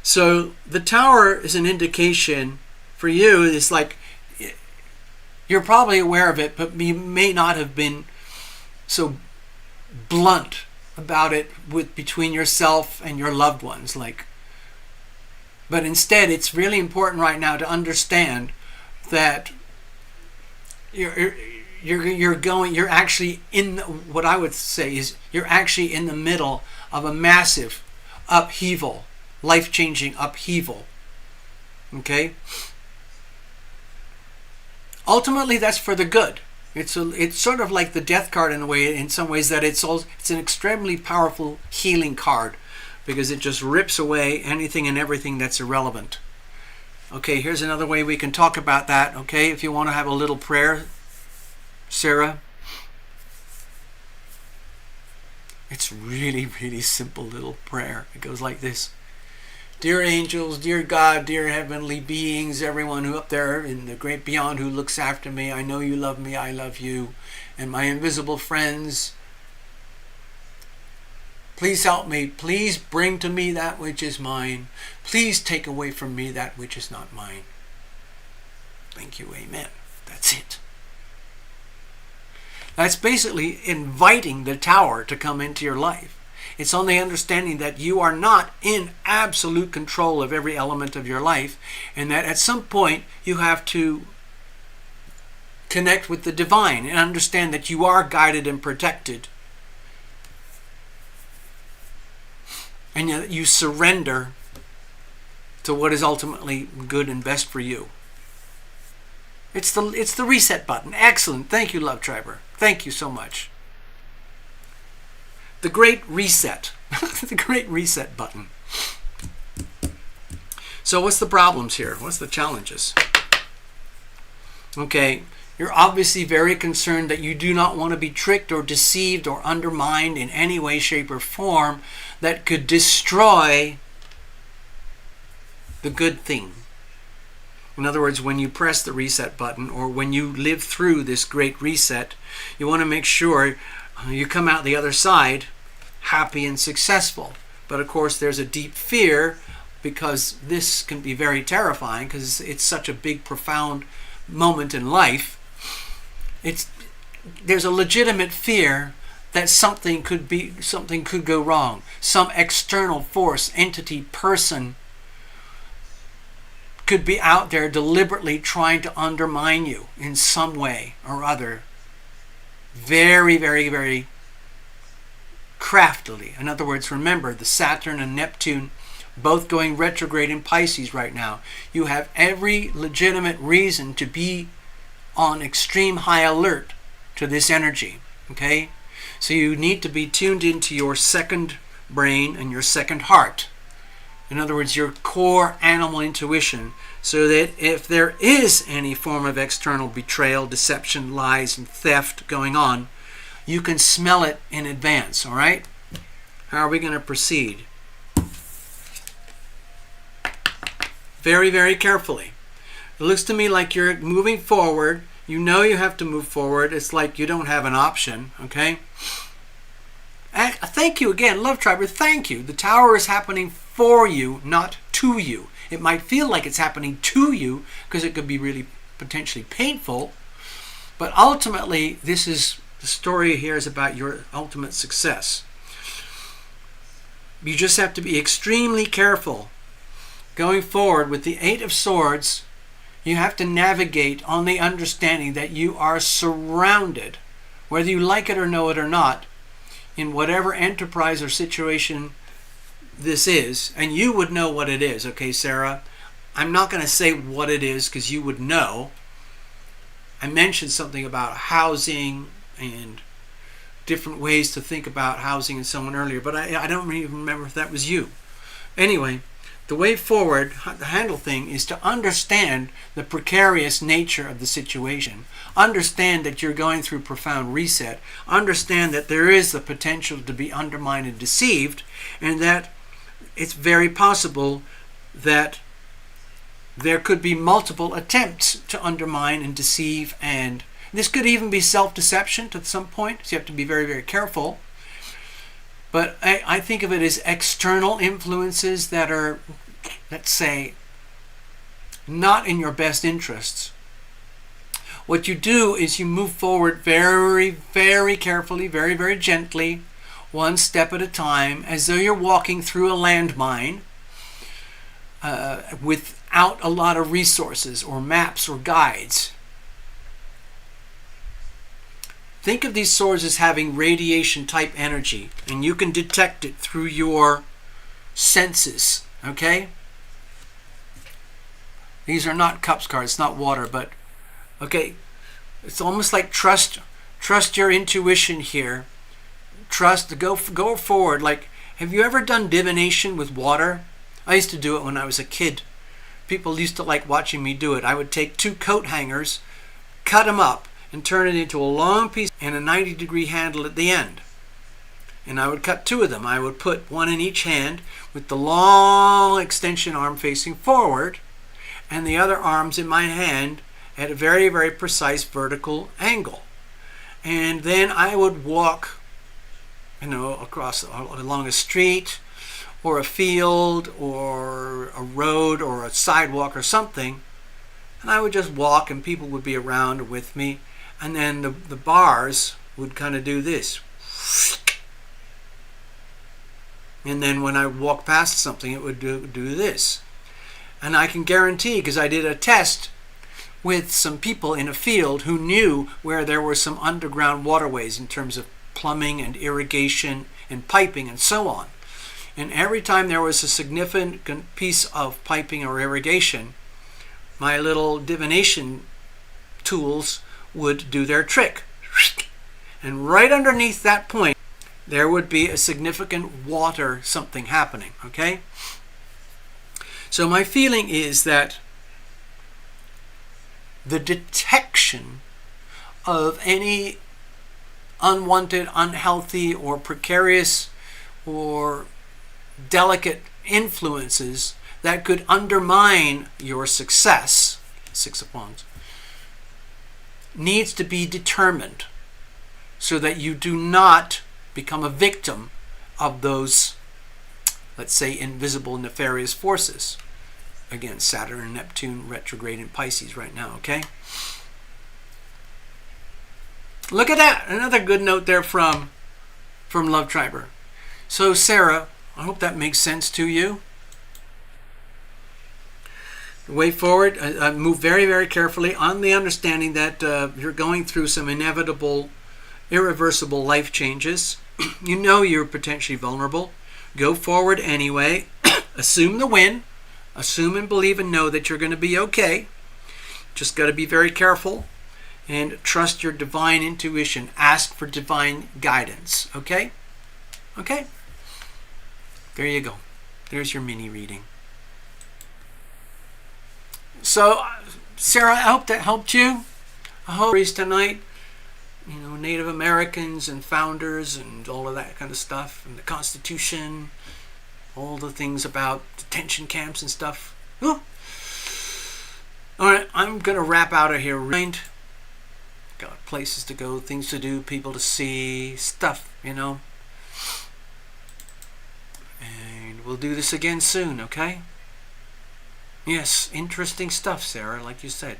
So the Tower is an indication for you. It's like you're probably aware of it, but you may not have been so blunt about it between yourself and your loved ones. But instead, it's really important right now to understand that you're actually in what I would say is you're actually in the middle of a massive upheaval. Life-changing upheaval. Okay? Ultimately, that's for the good. It's sort of like the Death card in a way, in some ways, that it's an extremely powerful healing card because it just rips away anything and everything that's irrelevant. Okay, here's another way we can talk about that. Okay, if you want to have a little prayer, Sarah. It's really, really simple little prayer. It goes like this. Dear angels, dear God, dear heavenly beings, everyone who up there in the great beyond who looks after me, I know you love me, I love you. And my invisible friends, please help me. Please bring to me that which is mine. Please take away from me that which is not mine. Thank you, amen. That's it. That's basically inviting the Tower to come into your life. It's on the understanding that you are not in absolute control of every element of your life, and that at some point you have to connect with the divine and understand that you are guided and protected. And that you surrender to what is ultimately good and best for you. It's the reset button. Excellent. Thank you, Love Triber. Thank you so much. The Great Reset. The Great Reset button. So what's the problems here? What's the challenges? Okay, you're obviously very concerned that you do not want to be tricked or deceived or undermined in any way, shape, or form that could destroy the good thing. In other words, when you press the reset button or when you live through this great reset, you want to make sure you come out the other side happy and successful. But of course, there's a deep fear because this can be very terrifying because it's such a big, profound moment in life. There's a legitimate fear that something could go wrong. Some external force, entity, person could be out there deliberately trying to undermine you in some way or other. Very, very, very craftily. In other words, remember the Saturn and Neptune both going retrograde in Pisces right now. You have every legitimate reason to be on extreme high alert to this energy. Okay? So you need to be tuned into your second brain and your second heart. In other words, your core animal intuition, so that if there is any form of external betrayal, deception, lies, and theft going on, you can smell it in advance, all right? How are we going to proceed? Very, very carefully. It looks to me like you're moving forward. You know you have to move forward. It's like you don't have an option, okay? Thank you again, Love Triber, thank you. The tower is happening for you, not to you. It might feel like it's happening to you because it could be really potentially painful, but ultimately the story here is about your ultimate success. You just have to be extremely careful. Going forward with the Eight of Swords, you have to navigate on the understanding that you are surrounded, whether you like it or know it or not, in whatever enterprise or situation this is, and you would know what it is, okay, Sarah? I'm not going to say what it is because you would know. I mentioned something about housing and different ways to think about housing and so on earlier, but I don't even remember if that was you. Anyway, the way forward, the handle thing, is to understand the precarious nature of the situation. Understand that you're going through profound reset. Understand that there is the potential to be undermined and deceived, and that it's very possible that there could be multiple attempts to undermine and deceive, and this could even be self-deception to some point, so you have to be very, very careful. But I think of it as external influences that are, let's say, not in your best interests. What you do is you move forward very, very carefully, very, very gently, one step at a time, as though you're walking through a landmine without a lot of resources or maps or guides. Think of these swords as having radiation type energy, and you can detect it through your senses, okay? These are not cups cards, not water, but okay, it's almost like trust your intuition here. Trust, go forward. Like, have you ever done divination with water? I used to do it when I was a kid. People used to like watching me do it. I would take 2 coat hangers, cut them up, and turn it into a long piece and a 90-degree handle at the end. And I would cut 2 of them. I would put one in each hand with the long extension arm facing forward and the other arms in my hand at a very, very precise vertical angle. And then I would walk, along a street or a field or a road or a sidewalk or something, and I would just walk and people would be around with me. And then the bars would kind of do this. And then when I walk past something, it would do this. And I can guarantee, because I did a test with some people in a field who knew where there were some underground waterways in terms of plumbing and irrigation and piping and so on. And every time there was a significant piece of piping or irrigation, my little divination tools would do their trick. And right underneath that point, there would be a significant water something happening, okay? So my feeling is that the detection of any unwanted, unhealthy, or precarious or delicate influences that could undermine your success, 6 of Wands, needs to be determined so that you do not become a victim of those, let's say, invisible nefarious forces. Again, Saturn and Neptune retrograde in Pisces right now, okay? Look at that. Another good note there from Love Triber. So, Sarah, I hope that makes sense to you. The way forward, move very, very carefully on the understanding that you're going through some inevitable, irreversible life changes. You know you're potentially vulnerable. Go forward anyway. Assume the win. Assume and believe and know that you're going to be okay. Just got to be very careful and trust your divine intuition. Ask for divine guidance. Okay? Okay? There you go. There's your mini reading. So, Sarah, I hope that helped you. I hope tonight, you know, Native Americans and founders and all of that kind of stuff, and the Constitution, all the things about detention camps and stuff. Ooh. All right, I'm gonna wrap out of here. Got places to go, things to do, people to see, stuff, you know. And we'll do this again soon, okay? Yes, interesting stuff, Sarah, like you said.